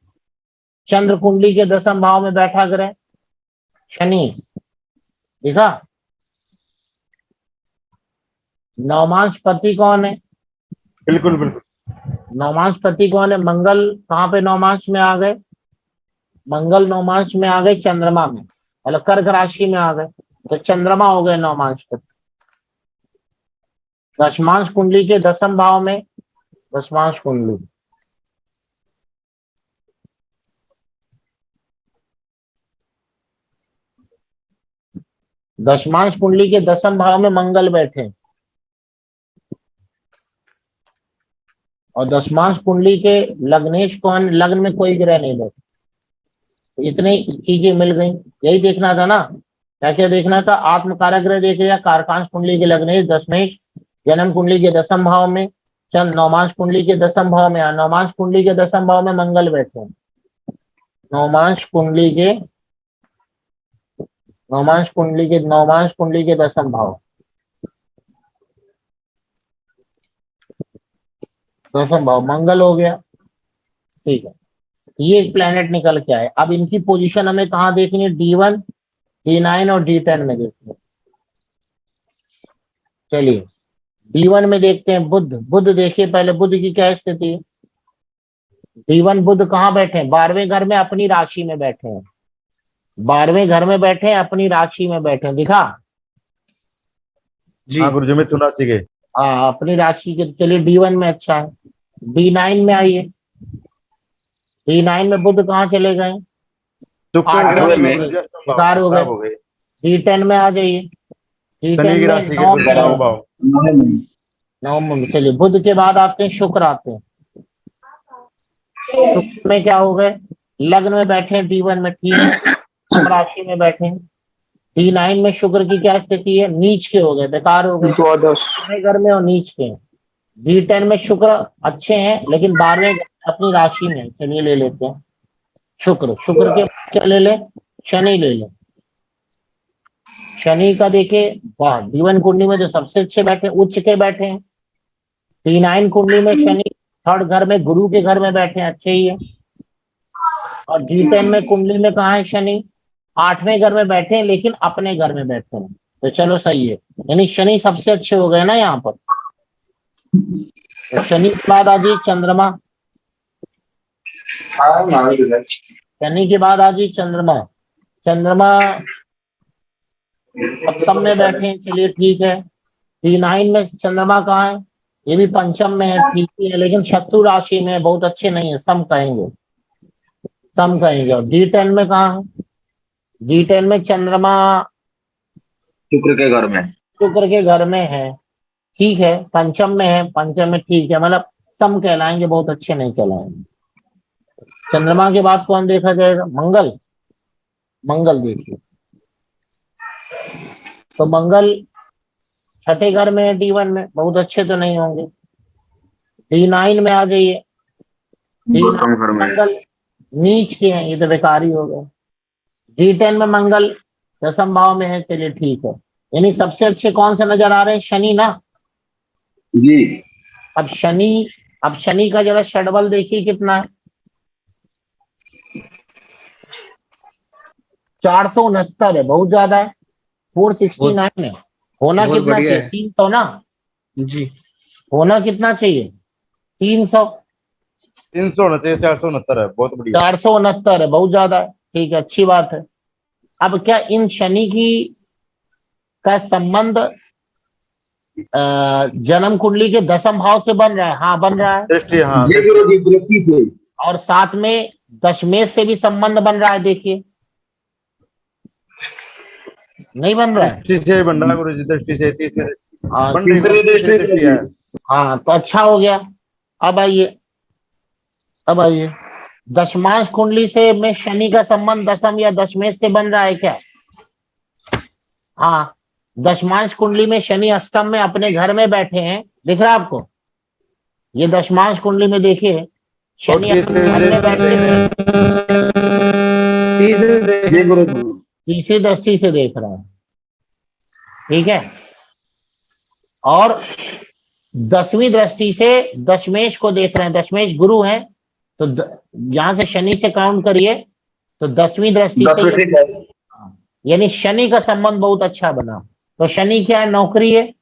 Speaker 1: चंद्र कुंडली के दसम भाव में बैठा ग्रह शनि, देखा? नवमांश पति कौन है?
Speaker 4: बिल्कुल बिल्कुल।
Speaker 1: नवमांश पति कौन है? मंगल कहाँ पे नवमांश में आ गए? मंगल नवमांश में आ गए चंद्रमा में, मतलब कर्क राशि में आ गए, तो चंद्रमा हो गए नवमांश पति। दशमांश कुंडली के दसम भाव में, दशमांश कुंडली, दशमांश कुंडली के दसम भाव में मंगल बैठे और दशमांश कुंडली के लग्नेश कौन? लग्न में कोई ग्रह नहीं बैठे। तो इतनी चीजें मिल गई। यही देखना था ना, क्या क्या देखना था? आत्मकारक ग्रह देख लिया, कारकांश कुंडली के लग्नेश, दशमेश, जन्म कुंडली के दसम भाव में, चंद नवमांश कुंडली के दसम भाव में, नवमांश कुंडली के दसम भाव में मंगल बैठे। नवमांश कुंडली के नवमांश कुंडली के दसम भाव, दसम भाव मंगल हो गया। ठीक है, ये एक प्लेनेट निकल के आए। अब इनकी पोजीशन हमें कहाँ देखनी है? D1, D9 और D10 में देखनी है। चलिए D1 में देखते हैं। बुध, बुध देखिए पहले बुध की क्या स्थिति है। D1 बुध कहाँ बैठे हैं? 12वें घर में अपनी राशि में बैठे हैं। 12वें घर में बैठे हैं, अपनी राशि में बैठे हैं, दिखा?
Speaker 2: जी।
Speaker 4: हाँ गुरुजी, मिथुन राशि के।
Speaker 1: हाँ, अपनी राशि के। चलिए D1 में अच्छा है। D9 में आइए। D9 में बुध कहाँ चले गए?
Speaker 4: शुक्र
Speaker 1: आठवें
Speaker 3: में
Speaker 1: बेकार हो
Speaker 4: खराब हो
Speaker 1: गए।
Speaker 4: गए।
Speaker 1: D10 में आ जाइए।
Speaker 4: शनि
Speaker 1: D10
Speaker 4: की
Speaker 1: में
Speaker 4: राशि के
Speaker 1: नौ
Speaker 4: गुरुजी, नौ भाव।
Speaker 1: नवम में। चलिए बुध के बाद आते हैं शुक्र आते हैं। शुक्र में क्या हो गए? लग्न में बैठे हैं D1 में, ठीक है, हम राशि में बैठे हैं। D9 में शुक्र की क्या स्थिति है? नीच के हो गए, बेकार हो गए,
Speaker 3: द्वादश।
Speaker 1: 12वें घर में और नीच के हैं। D10 में शुक्र अच्छे हैं, लेकिन 12वें अपनी राशि में। चलिए ले लेते हैं शुक्र। शुक्र के बाद क्या ले ले? शनि ले ले। शनि का देखे, वाह, D1 कुंडली में जो सबसे अच्छे बैठे, उच्च के बैठे हैं। D9 कुंडली में शनि थर्ड घर में, गुरु के घर में बैठे हैं, अच्छे ही है। और D10 में कुंडली में कहा है शनि? 8वें घर में बैठे हैं, लेकिन अपने घर में बैठे हैं। तो चलो सही है, यानी शनि सबसे अच्छे हो गए ना यहाँ पर। तो शनि के बाद आ जाइए चंद्रमा। शनि के बाद आ जाइए चंद्रमा। चंद्रमा सप्तम में बैठे हैं, चलिए ठीक है। D9 में चंद्रमा कहाँ है? ये भी पंचम में है, ठीक ही है, लेकिन शत्रु राशि में है, बहुत अच्छे नहीं है, सम कहेंगे, सम कहेंगे। और D10 में कहाँ है? D10 में चंद्रमा
Speaker 3: शुक्र के घर में।
Speaker 1: शुक्र के घर में है, ठीक है, पंचम में है, पंचम में ठीक है, मतलब सम कहलाएंगे, बहुत अच्छे नहीं कहलाएंगे। चंद्रमा के बाद कौन देखा जाएगा? मंगल। मंगल देखिए, तो मंगल छठे घर में है D1 में, बहुत अच्छे तो नहीं होंगे। D9 में आ जाइए। D9 में मंगल नीच के हैं, ये तो बेकार ही हो गए। D10 में मंगल दसम भाव में है, चलिए ठीक है। यानी सबसे अच्छे कौन से नजर आ रहे हैं? शनि ना।
Speaker 3: जी।
Speaker 1: अब शनि का जरा षडबल देखिए कितना है? 469 है, बहुत ज्यादा है। 469 है। होना
Speaker 2: बहुत
Speaker 1: कितना
Speaker 2: बढ़िया
Speaker 1: चाहिए?
Speaker 2: है।
Speaker 1: 300 ना।
Speaker 2: जी।
Speaker 1: होना कितना चाहिए? 300।
Speaker 4: 369, 469 है, बहुत बढ़िया।
Speaker 1: 469 है, बहुत ज्यादा है, ठीक है, अच्छी बात है। अब क्या इन शनि की का संबंध जन्म कुंडली के दसम भाव से बन रहा है? हाँ बन रहा है।
Speaker 4: दृष्टि, हाँ
Speaker 3: ये गुरु जी दृष्टि से।
Speaker 1: और साथ में दशमेश से भी संबंध बन रहा है, देखिए। नहीं बन रहा है?
Speaker 4: दृष्टि से बन रहा है गुरुजी, दृष्टि से, तीसरी
Speaker 1: हाँ,
Speaker 4: बन रही दृष्टि है।
Speaker 1: हाँ तो अच्छा हो गया। अब आइए, अब आइए, दशमांश कुंडली से में शनि का संबंध दसम या दशमेश से बन रहा है क्या? हाँ, दशमांश कुंडली में शनि अष्टम में अपने घर में बैठे हैं, दिख रहा है आपको? ये दशमांश कुंडली में देखिए, शनि अपने घर में बैठे हैं,
Speaker 3: ये गुरु जी।
Speaker 1: तीसरी दृष्टि से देख रहा है, ठीक है। और 10वीं दृष्टि से दशमेश को देख रहे हैं, दशमेश गुरु है, तो यहां से शनि से काउंट करिए, तो 10वीं दृष्टि से, यानी शनि का संबंध बहुत अच्छा बना। तो शनि क्या है? नौकरी है।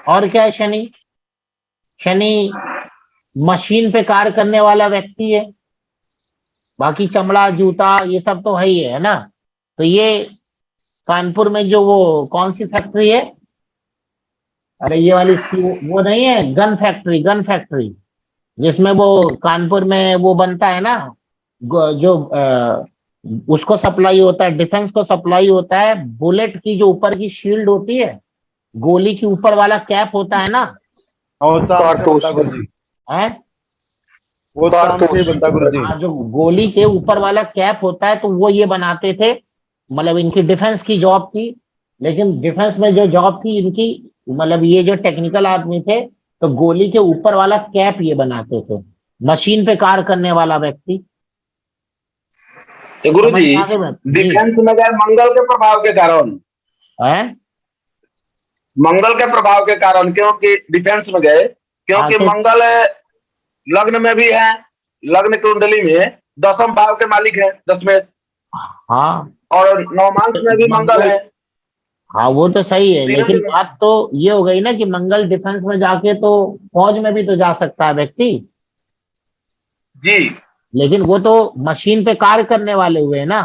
Speaker 1: और क्या है शनि? शनि मशीन पे कार्य करने वाला व्यक्ति है। बाकी चमड़ा जूता ये सब तो है ही है ना। तो ये कानपुर में जो वो कौन सी फैक्ट्री है, अरे ये वाली वो नहीं है, गन फैक्ट्री, गन फैक्ट्री, जिसमें वो कानपुर में वो बनता है ना, जो उसको सप्लाई होता है, डिफेंस को सप्लाई होता है, बुलेट की जो ऊपर की शील्ड होती है, गोली की ऊपर वाला कैप होता है ना, है
Speaker 4: वो शाम से बनता गुरुजी।
Speaker 1: हाँ, जो गोली के ऊपर वाला कैप होता है, तो वो ये बनाते थे, मतलब इनकी डिफेंस की जॉब थी। लेकिन डिफेंस में जो जॉब थी इनकी, मतलब ये जो टेक्निकल आदमी थे, तो गोली के ऊपर वाला कैप ये बनाते थे, मशीन पे कार्य करने वाला व्यक्ति।
Speaker 3: तो गुरु
Speaker 1: समझ
Speaker 3: जी
Speaker 1: में आ गई बात? जी
Speaker 3: डिफेंस में गए मंगल के प्रभाव के कारण,
Speaker 1: है।
Speaker 3: मंगल के प्रभाव के कारण क्योंकि डिफेंस में गए,
Speaker 1: हाँ
Speaker 3: क्योंकि
Speaker 1: तो
Speaker 3: मंगल लग्न में भी है, लग्न कुंडली में 10वें भाव के मालिक है दशमेश,
Speaker 1: हाँ
Speaker 3: और नवमांश में भी मंगल
Speaker 1: मंगल,
Speaker 3: है।
Speaker 1: हाँ वो तो सही है,
Speaker 3: तीनों
Speaker 1: लेकिन
Speaker 3: जगह
Speaker 1: बात तो ये हो गई ना कि मंगल डिफेंस में जाके तो फौज में भी तो जा सकता है व्यक्ति,
Speaker 3: जी
Speaker 1: लेकिन वो तो मशीन पे कार्य करने वाले हुए ना।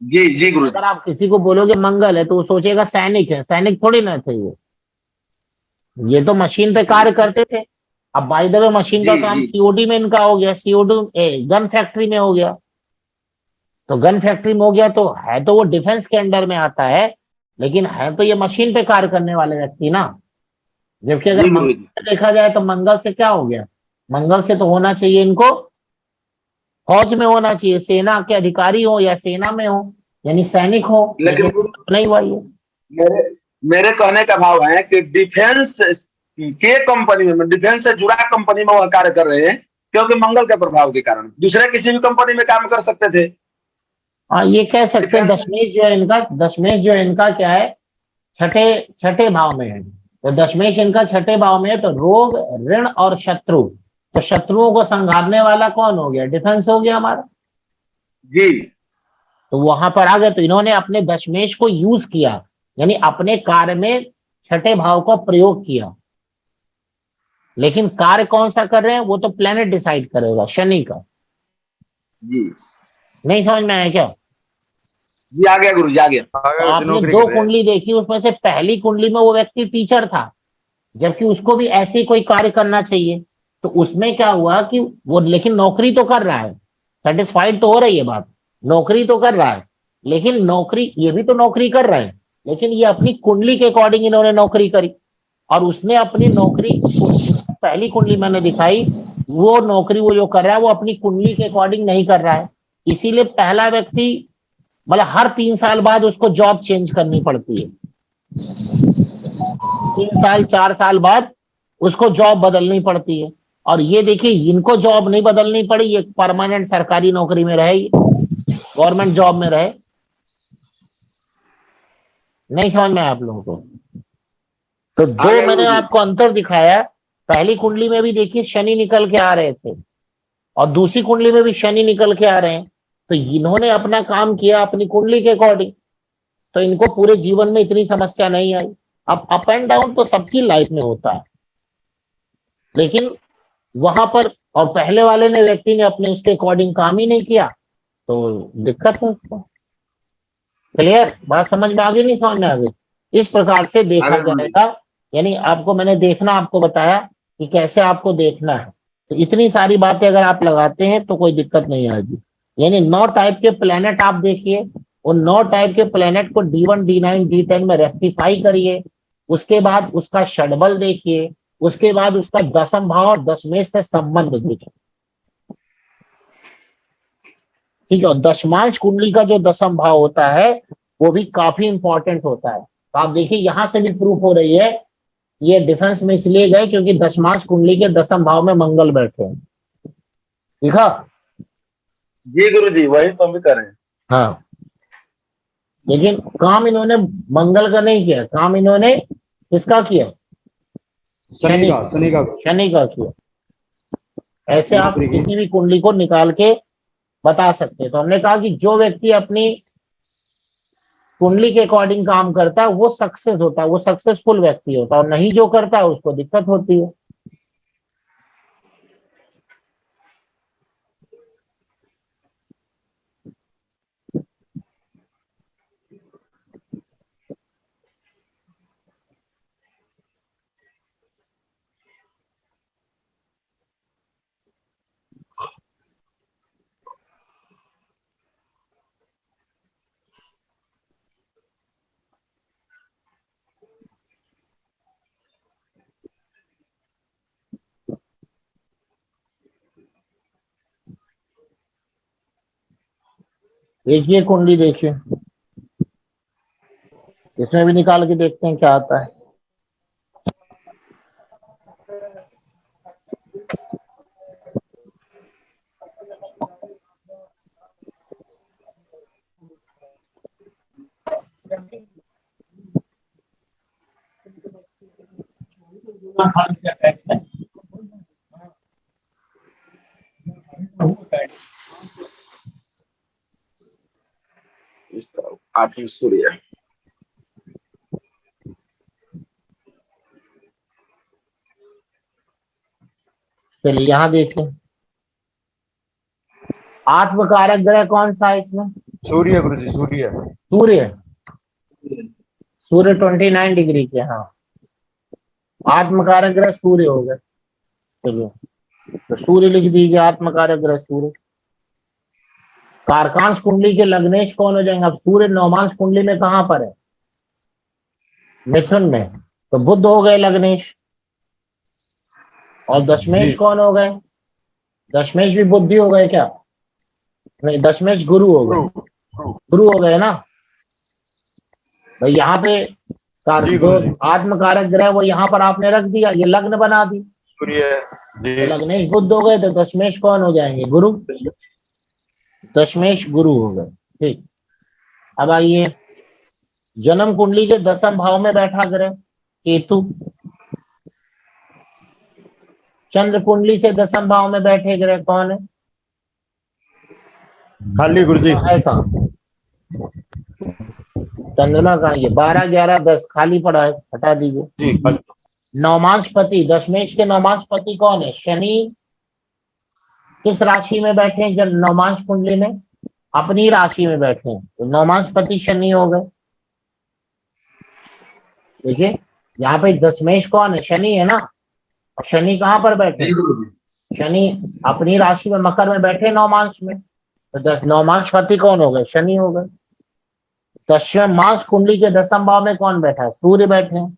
Speaker 3: जी जी गुरु जी।
Speaker 1: अगर आप किसी को बोलोगे मंगल है तो वो सोचेगा सैनिक है, सैनिक थोड़ी ना थे ये तो मशीन पे कार्य करते थे। अब बाय द वे मशीन का
Speaker 3: जी
Speaker 1: काम
Speaker 3: जी
Speaker 1: सीओडी में इनका हो गया, सीओडी गन फैक्ट्री में हो गया, तो गन फैक्ट्री में हो गया तो है तो वो डिफेंस के अंडर में आता है, लेकिन है तो ये मशीन पे कार्य करने वाले व्यक्ति ना। जबकि अगर
Speaker 3: जी
Speaker 1: मंगल
Speaker 3: गुरु जी।
Speaker 1: से देखा जाए तो मंगल से क्या हो गया, मंगल से तो होना चाहिए इनको फौज में होना चाहिए, सेना के अधिकारी हो या सेना में हो, यानी सैनिक हो,
Speaker 3: लेकिन
Speaker 1: लेकिन
Speaker 3: गुरु
Speaker 1: नहीं हुआ ये।
Speaker 3: मेरे मेरे कहने का भाव है कि डिफेंस के कंपनी में, डिफेंस से जुड़ा कंपनी में वह कार्य कर रहे हैं, क्योंकि मंगल के प्रभाव के कारण दूसरे किसी भी कंपनी में काम कर सकते थे।
Speaker 1: हाँ ये कह सकते हैं,
Speaker 3: डिफेंस में
Speaker 1: दशमेश जो है इनका, दशमेश जो है इनका क्या है, छठे छठे भाव में है, तो दशमेश इनका छठे भाव में है, तो रोग ऋण और शत्रु, तो शत्रुओं को संघारने वाला कौन हो गया, डिफेंस हो गया हमारा।
Speaker 3: जी
Speaker 1: तो वहां पर आ गए, तो इन्होंने अपने दशमेश को यूज किया, यानी अपने कार्य में छठे भाव का प्रयोग किया, लेकिन कार्य कौन सा कर रहे हैं वो तो प्लेनेट डिसाइड करेगा, शनि का।
Speaker 3: जी
Speaker 1: नहीं समझ में आया क्या?
Speaker 3: जी आ गया गुरु जी, आ गया।
Speaker 1: तो
Speaker 4: आगे
Speaker 1: आपने
Speaker 4: नौकरी
Speaker 1: दो
Speaker 4: कर रहे हैं।
Speaker 1: कुंडली देखी, उसमें से पहली कुंडली में वो व्यक्ति टीचर था, जबकि उसको भी ऐसे ही कोई कार्य करना चाहिए, तो उसमें क्या हुआ कि वो लेकिन नौकरी तो कर रहा है, सेटिस्फाइड तो हो रही है बात, नौकरी तो कर रहा है, लेकिन नौकरी ये भी तो नौकरी कर रहा है, लेकिन ये अपनी कुंडली के अकॉर्डिंग इन्होंने नौकरी करी, और उसने अपनी नौकरी, पहली कुंडली मैंने दिखाई, वो नौकरी वो जो कर रहा है वो अपनी कुंडली के अकॉर्डिंग नहीं कर रहा है, इसीलिए पहला व्यक्ति मतलब हर 3 साल बाद उसको जॉब चेंज करनी पड़ती है, 3 साल 4 साल बाद उसको जॉब बदलनी पड़ती है। और ये देखिए इनको जॉब नहीं बदलनी पड़ी, ये परमानेंट सरकारी नौकरी में रहे, गवर्नमेंट जॉब में रहे। नहीं समझ में आया आप लोगों को? तो
Speaker 3: आ
Speaker 1: दो
Speaker 3: गया गुरु
Speaker 1: मैंने
Speaker 3: जी।
Speaker 1: आपको अंतर दिखाया, पहली कुंडली में भी देखिए शनि निकल के आ रहे थे, और दूसरी कुंडली में भी शनि निकल के आ रहे हैं, तो इन्होंने अपना काम किया अपनी कुंडली के अकॉर्डिंग, तो इनको पूरे जीवन में इतनी समस्या नहीं आई। अब अप एंड डाउन तो सबकी लाइफ में होता है, लेकिन वहां पर और पहले वाले ने व्यक्ति ने अपने उसके अकॉर्डिंग काम ही नहीं किया, तो दिक्कत है उसको। क्लियर बात समझ में आ गई? नहीं समझ में आ गई? इस प्रकार से
Speaker 3: आ
Speaker 1: देखा
Speaker 3: गया गुरु जी।
Speaker 1: जाएगा, यानी आपको मैंने देखना आपको बताया कि कैसे आपको देखना है, तो इतनी सारी बातें अगर आप लगाते हैं तो कोई दिक्कत नहीं आएगी। यानी 9 टाइप के प्लेनेट आप देखिए, उन 9 टाइप के प्लेनेट को D1 D9 D10 में रेक्टिफाई करिए, उसके बाद उसका षडबल देखिए, उसके बाद उसका दसम भाव और दशमेश से संबंध देखिए, ठीक है। और दशमांश कुंडली का जो दसम भाव होता है वो भी काफी इंपॉर्टेंट होता है, तो आप देखिए यहां से भी प्रूफ हो रही है, ये डिफेंस में इसलिए गए क्योंकि दशमांश कुंडली के दसम भाव में मंगल बैठे हैं, देखा?
Speaker 3: जी गुरु जी वही तो हम भी कर रहे हैं।
Speaker 1: हाँ, लेकिन काम इन्होंने मंगल का नहीं किया, काम इन्होंने किसका किया,
Speaker 4: शनि
Speaker 1: शनि
Speaker 4: का, शनि का।
Speaker 1: शनि का किया। ऐसे आप
Speaker 4: नौकरी की।
Speaker 1: किसी भी कुंडली को निकाल के बता सकते हैं। तो हमने कहा कि जो व्यक्ति अपनी कुंडली के अकॉर्डिंग काम करता है वो सक्सेस होता है, वो सक्सेसफुल व्यक्ति होता है, और नहीं जो करता है उसको दिक्कत होती है। देखिए कुंडली देखिए, इसमें भी निकाल के देखते हैं क्या आता है।
Speaker 3: इसका 8वीं सूर्य।
Speaker 1: चलिए यहाँ देखिए, आत्मकारक ग्रह कौन सा है इसमें?
Speaker 4: सूर्य गुरुजी, सूर्य।
Speaker 1: सूर्य। सूर्य 29 डिग्री के, हाँ, आत्मकारक ग्रह सूर्य हो गए। चलिए तो सूर्य लिख दीजिए, आत्मकारक ग्रह सूर्य। कारकांश कुंडली के लग्नेश कौन हो जाएंगे? अब सूर्य नवमांश कुंडली में कहां पर है? मिथुन में, तो बुध हो गए लग्नेश। और दशमेश
Speaker 4: जी।
Speaker 1: कौन हो गए? दशमेश भी बुद्धि हो गए क्या? नहीं, दशमेश गुरु हो गए। गुरु हो गए ना भाई। यहाँ पे
Speaker 4: जी
Speaker 1: जो
Speaker 4: गुरुजी।
Speaker 1: आत्मकारक ग्रह वो यहाँ पर आपने रख दिया, ये लग्न बना दी।
Speaker 4: सूर्य जी।
Speaker 1: तो लग्नेश बुध हो गए, तो दशमेश कौन हो जाएंगे? गुरु। दशमेश गुरु हो गए। ठीक, अब आइए, जन्म कुंडली के 10वें भाव में बैठा ग्रह केतु। चंद्र कुंडली से 10वें भाव में बैठे ग्रह कौन है?
Speaker 4: खाली गुरुजी।
Speaker 1: है कहाँ? चंद्रमा कहाँ? ये 12, 11, 10 खाली पड़ा है, हटा दीजिए।
Speaker 4: जी खाली।
Speaker 1: नवमांशपति, दशमेश के नवमांशपति कौन है? शनि। किस राशि में बैठे हैं? जब नवमांश कुंडली में अपनी राशि में बैठे हैं, तो नवमांशपति शनि हो गए। देखिए यहाँ पे दशमेश कौन है? शनि है ना। और शनि कहाँ पर बैठे? शनि अपनी राशि में मकर में बैठे नवमांश में, तो नवमांशपति कौन हो गए? शनि हो गए। दशमांश कुंडली के 10वें भाव में कौन बैठा है? सूर्य बैठे हैं।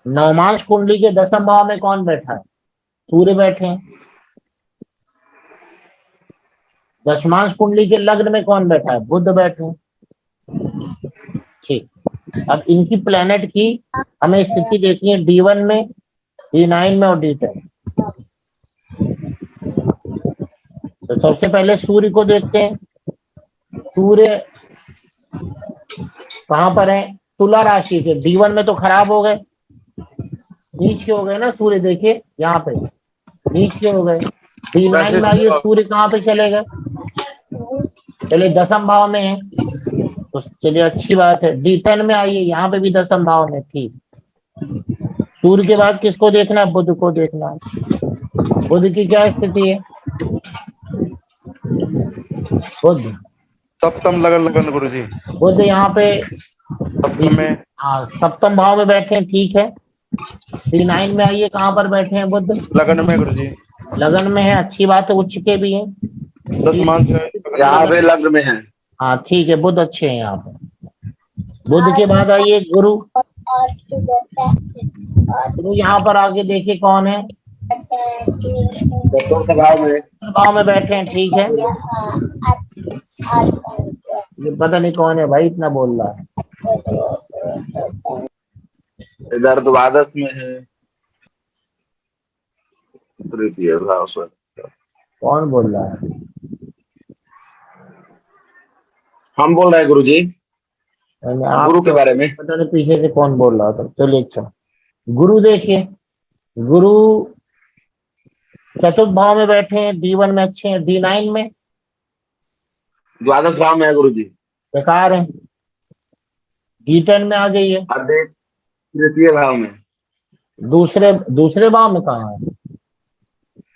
Speaker 1: नवमांश कुंडली के 10वें भाव में कौन बैठा है? सूर्य बैठे हैं। दशमांश कुंडली के लग्न में कौन बैठा है? बुध बैठे हैं। ठीक, अब इनकी प्लेनेट की हमें स्थिति देखनी है, D1 में, D9 में और D10। तो सबसे पहले सूर्य को देखते हैं। सूर्य कहां पर है? तुला राशि के। D1 में तो खराब हो गए, नीच के हो गए ना सूर्य। देखिए यहाँ पे नीच के हो गए। D9 में आइए, सूर्य कहाँ पे चले गए? चलिए 10वें भाव में है, तो चलिए अच्छी बात है। D10 में आइए, यहाँ पे भी 10वें भाव में। ठीक, सूर्य के बाद किसको देखना है? बुध को देखना है। बुध की क्या स्थिति है? बुध,
Speaker 4: सप्तम लगन गुरुजी।
Speaker 1: बुध यहाँ पे
Speaker 4: सप्तम में।
Speaker 1: हाँ, 7वें भाव में बैठे हैं। ठीक है, D9 में आइए, कहाँ पर बैठे हैं? बुध
Speaker 4: लगन में गुरुजी।
Speaker 1: लगन में है, अच्छी बात है, उच्च के भी है।
Speaker 4: दशमांश है।
Speaker 3: यहाँ पे लग्न में है।
Speaker 1: हाँ ठीक है, बुध अच्छे हैं यहाँ पे। बुध के बाद आइए गुरु। गुरु यहाँ पर आगे देखिए कौन है?
Speaker 3: चतुर्थ भाव में।
Speaker 1: भाव में बैठे हैं। ठीक है, ये पता नहीं कौन है भाई, इतना बोल रहा है।
Speaker 3: इधर द्वादश में है, तृतीय भाव से।
Speaker 1: कौन बोल रहा है?
Speaker 3: हम बोल रहे हैं गुरुजी,
Speaker 1: आप
Speaker 3: गुरु के बारे में।
Speaker 1: पता नहीं पीछे से कौन बोल रहा था। चलिए अच्छा, गुरु देखिए, गुरु चतुर्थ भाव में बैठे हैं। D1 में अच्छे हैं। D9 में
Speaker 3: द्वादश भाव में है गुरुजी।
Speaker 1: बेकार है। D10 में आ जाइए,
Speaker 3: तृतीय भाव में।
Speaker 1: दूसरे भाव में कहाँ है?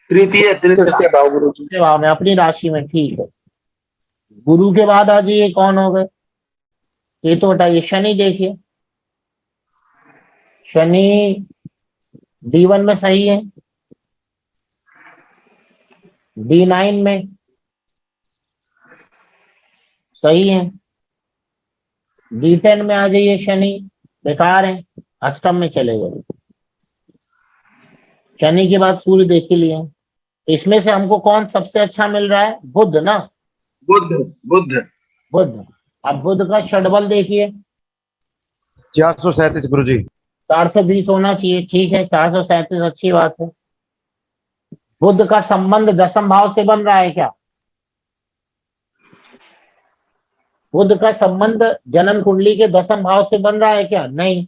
Speaker 3: तृतीय भाव गुरुजी।
Speaker 1: दूसरे भाव में, अपनी राशि में। ठीक है, गुरु के बाद आ जाइए, कौन हो गए? ये तो हटाइए, शनि देखिए। शनि D1 में सही है। D9 में सही है। D10 में आ जाइए, शनि बेकार है, अष्टम में चले गए। शनि के बाद सूर्य देख ही लिए। इसमें से हमको कौन सबसे अच्छा मिल रहा है? बुध ना।
Speaker 3: बुध बुध
Speaker 1: बुध, अब बुध का षडबल देखिए।
Speaker 4: 437 गुरुजी।
Speaker 1: 420 होना चाहिए। ठीक है, 437 अच्छी बात है। बुध का संबंध 10वें भाव से बन रहा है क्या? बुध का संबंध जन्म कुंडली के 10वें भाव से बन रहा है क्या? नहीं,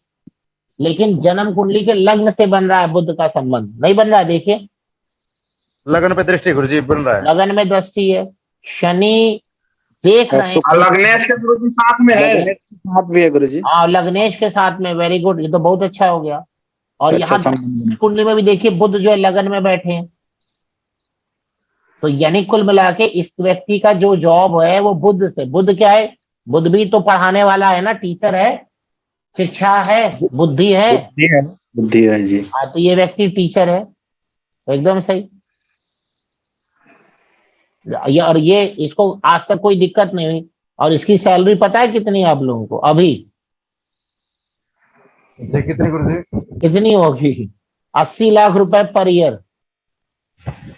Speaker 1: लेकिन जन्म कुंडली के लग्न से बन रहा है बुध का संबंध, नहीं बन रहा है। देखिए
Speaker 4: लगन पे दृष्टि गुरुजी बन रहा है।
Speaker 1: लगन में दृष्टि है, शनि देख रहे हैं।
Speaker 3: लग्नेश के गुरुजी साथ में है।
Speaker 7: साथ भी है गुरुजी।
Speaker 1: हाँ लग्नेश के साथ में, वेरी गुड, ये तो बहुत अच्छा हो गया। और
Speaker 7: अच्छा
Speaker 1: यहाँ
Speaker 7: संबंध।
Speaker 1: कुंडली में भी देखिए बुध जो है लगन में बैठे हैं। तो यानी कुल मिला के इस व्यक्ति का जो जॉब है वो बुध से, बुध क्या है, बुध भी तो पढ़ाने वाला है ना, टीचर है, शिक्षा है, बुद्धि है।
Speaker 7: बुद्धि है, बुद्धि है जी।
Speaker 1: हाँ तो ये व्यक्ति टीचर है, एकदम सही। और ये इसको आज तक कोई दिक्कत नहीं हुई। और इसकी सैलरी पता है कितनी है आप लोगों को अभी?
Speaker 4: जी कितनी गुरुजी?
Speaker 1: कितनी होगी? 80 लाख रुपए पर ईयर।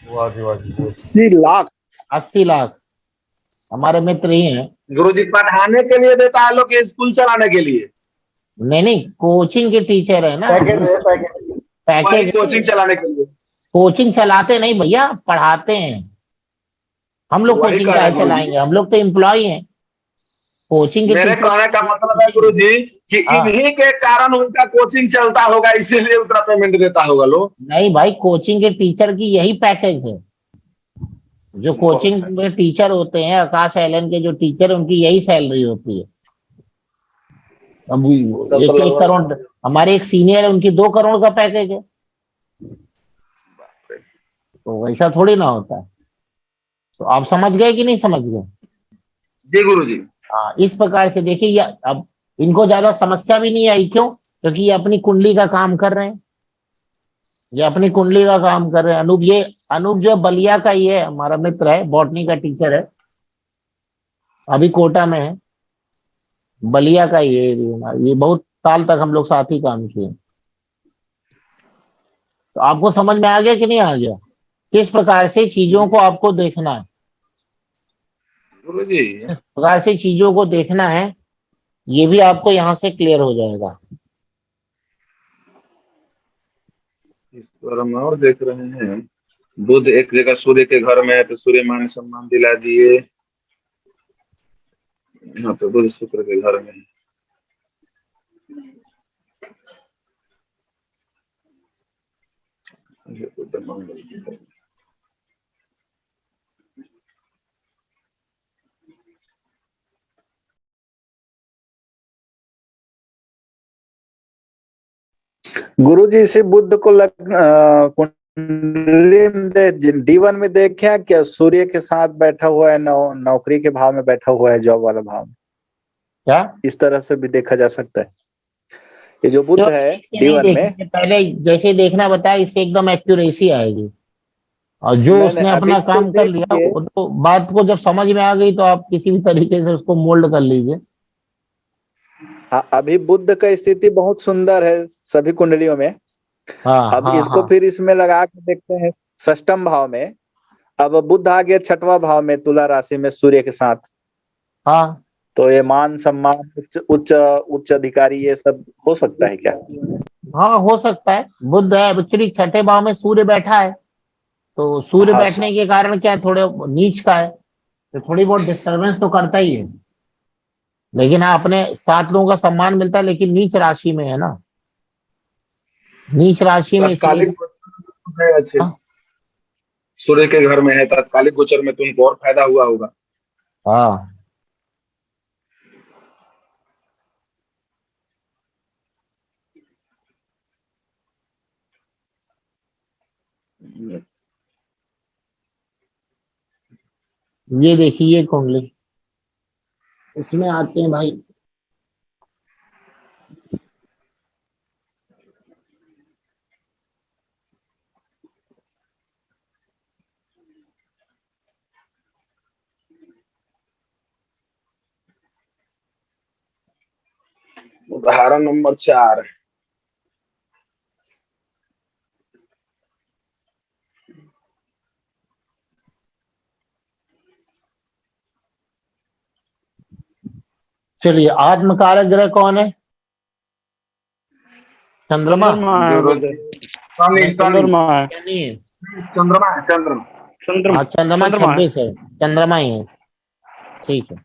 Speaker 4: वाह जी वाह जी।
Speaker 7: 80 लाख?
Speaker 1: 80 लाख। हमारे मित्र ही हैं।
Speaker 3: गुरुजी पढ़ाने के लिए देता है लोग, स्कूल चलाने के लिए?
Speaker 1: नहीं, कोचिंग के टीचर है ना।
Speaker 4: पैकेज है, पैकेज।
Speaker 1: पैकेज
Speaker 3: कोचिंग चलाने के लिए।
Speaker 1: कोचिंग चलाते नहीं भैया, पढ़ाते हैं। हम लोग
Speaker 3: वही
Speaker 1: कोचिंग
Speaker 3: कह
Speaker 1: क्या
Speaker 3: रहे हैं
Speaker 1: चलाएंगे, हम लोग तो एम्प्लॉय हैं। कोचिंग के
Speaker 3: मेरे
Speaker 1: टीचर
Speaker 3: कहने का मतलब है गुरुजी कि
Speaker 1: हाँ।
Speaker 3: इन्हीं के कारण उनका कोचिंग चलता होगा, इसीलिए उतना पेमेंट देता होगा लोग।
Speaker 1: नहीं भाई, कोचिंग के टीचर की यही पैकेज है। जो कोचिंग में टीचर होते हैं, आकाश एलन के जो टीचर, उनकी यही सैलरी होती है। अब 1 करोड़, हमारे एक सीनियर है, उनकी 2 करोड़ का पैकेज है। तो वैसा थोड़ी ना होता है। तो आप समझ गए कि नहीं समझ गए?
Speaker 3: जी गुरुजी।
Speaker 1: हाँ, इस प्रकार से देखिए, ये अब इनको ज्यादा समस्या भी नहीं आई। क्यों? क्योंकि ये अपनी कुंडली का काम कर रहे हैं। ये अपनी कुंडली का काम कर रहे हैं। अनूप जो बलिया का ही है, हमारा मित्र है, बॉटनी का टीचर है, अभी कोटा में है, बलिया का ही है ये बहुत साल तक हम लोग साथ ही काम किए। तो आपको समझ में आ गया कि नहीं आ गया किस प्रकार से चीजों को आपको देखना है?
Speaker 3: गुरुजी
Speaker 1: किस प्रकार से चीजों को देखना है, ये भी आपको यहाँ से क्लियर हो जाएगा।
Speaker 3: इस पर हम और देख रहे हैं, बुध एक जगह सूर्य के घर में है तो सूर्य मान सम्मान दिला दिए। यहाँ पे बुध शुक्र के घर में है। ये बुध मंगल के घर में।
Speaker 7: गुरुजी से बुद्ध को कुंडली में D1 में देखा क्या सूर्य के साथ बैठा हुआ है, नौकरी के भाव में बैठा हुआ है, जॉब वाला भाव में?
Speaker 1: क्या
Speaker 7: इस तरह से भी देखा जा सकता है। ये जो बुद्ध है D1 में,
Speaker 1: पहले जैसे देखना बताया, इससे एकदम एक्यूरेसी आएगी। और जो
Speaker 7: नहीं,
Speaker 1: उसने
Speaker 7: नहीं,
Speaker 1: अपना
Speaker 7: अभी
Speaker 1: काम
Speaker 7: तो
Speaker 1: कर लिया,
Speaker 7: देखिए।
Speaker 1: वो तो बात को जब समझ में आ गई तो आप किसी भी तरीके से उसको मोल्ड कर लीजिए।
Speaker 7: हाँ, अभी बुद्ध का स्थिति बहुत सुंदर है सभी कुंडलियों में।
Speaker 1: हाँ
Speaker 7: अब
Speaker 1: हाँ
Speaker 7: इसको
Speaker 1: हाँ
Speaker 7: फिर इसमें लगा के देखते हैं षष्टम भाव में। अब बुद्ध आ गया 6वां भाव में, तुला राशि में सूर्य के साथ।
Speaker 1: हाँ।
Speaker 7: तो ये मान सम्मान, उच्च अधिकारी, ये सब हो सकता है क्या?
Speaker 1: हाँ हो सकता है। बुद्ध है एक्चुअली 6ठे भाव में, सूर्य बैठा है। तो सूर्य
Speaker 7: हाँ,
Speaker 1: बैठने के कारण क्या है, थोड़े नीच का है, तो थोड़ी बहुत डिस्टरबेंस तो करता ही है। लेकिन हाँ, अपने 7 लोगों का सम्मान मिलता है, लेकिन नीच राशि में है ना, नीच राशि में इसलिए।
Speaker 3: तात्कालिक है अच्छे।
Speaker 1: हाँ।
Speaker 3: सूर्य के घर में है, तात्कालिक गोचर में तुमको और फायदा हुआ होगा।
Speaker 1: हाँ ये देखिए, ये कुंडली, इसमें आते हैं भाई।
Speaker 3: उदाहरण नंबर 4।
Speaker 1: चलिए, आत्मकारक ग्रह कौन है? चंद्रमा।
Speaker 3: चंद्रमा है।
Speaker 1: शनि है।
Speaker 3: चंद्रमा है, चंद्रमा।
Speaker 1: हाँ चंद्रमा 26 है, चंद्रमा ही है। ठीक है,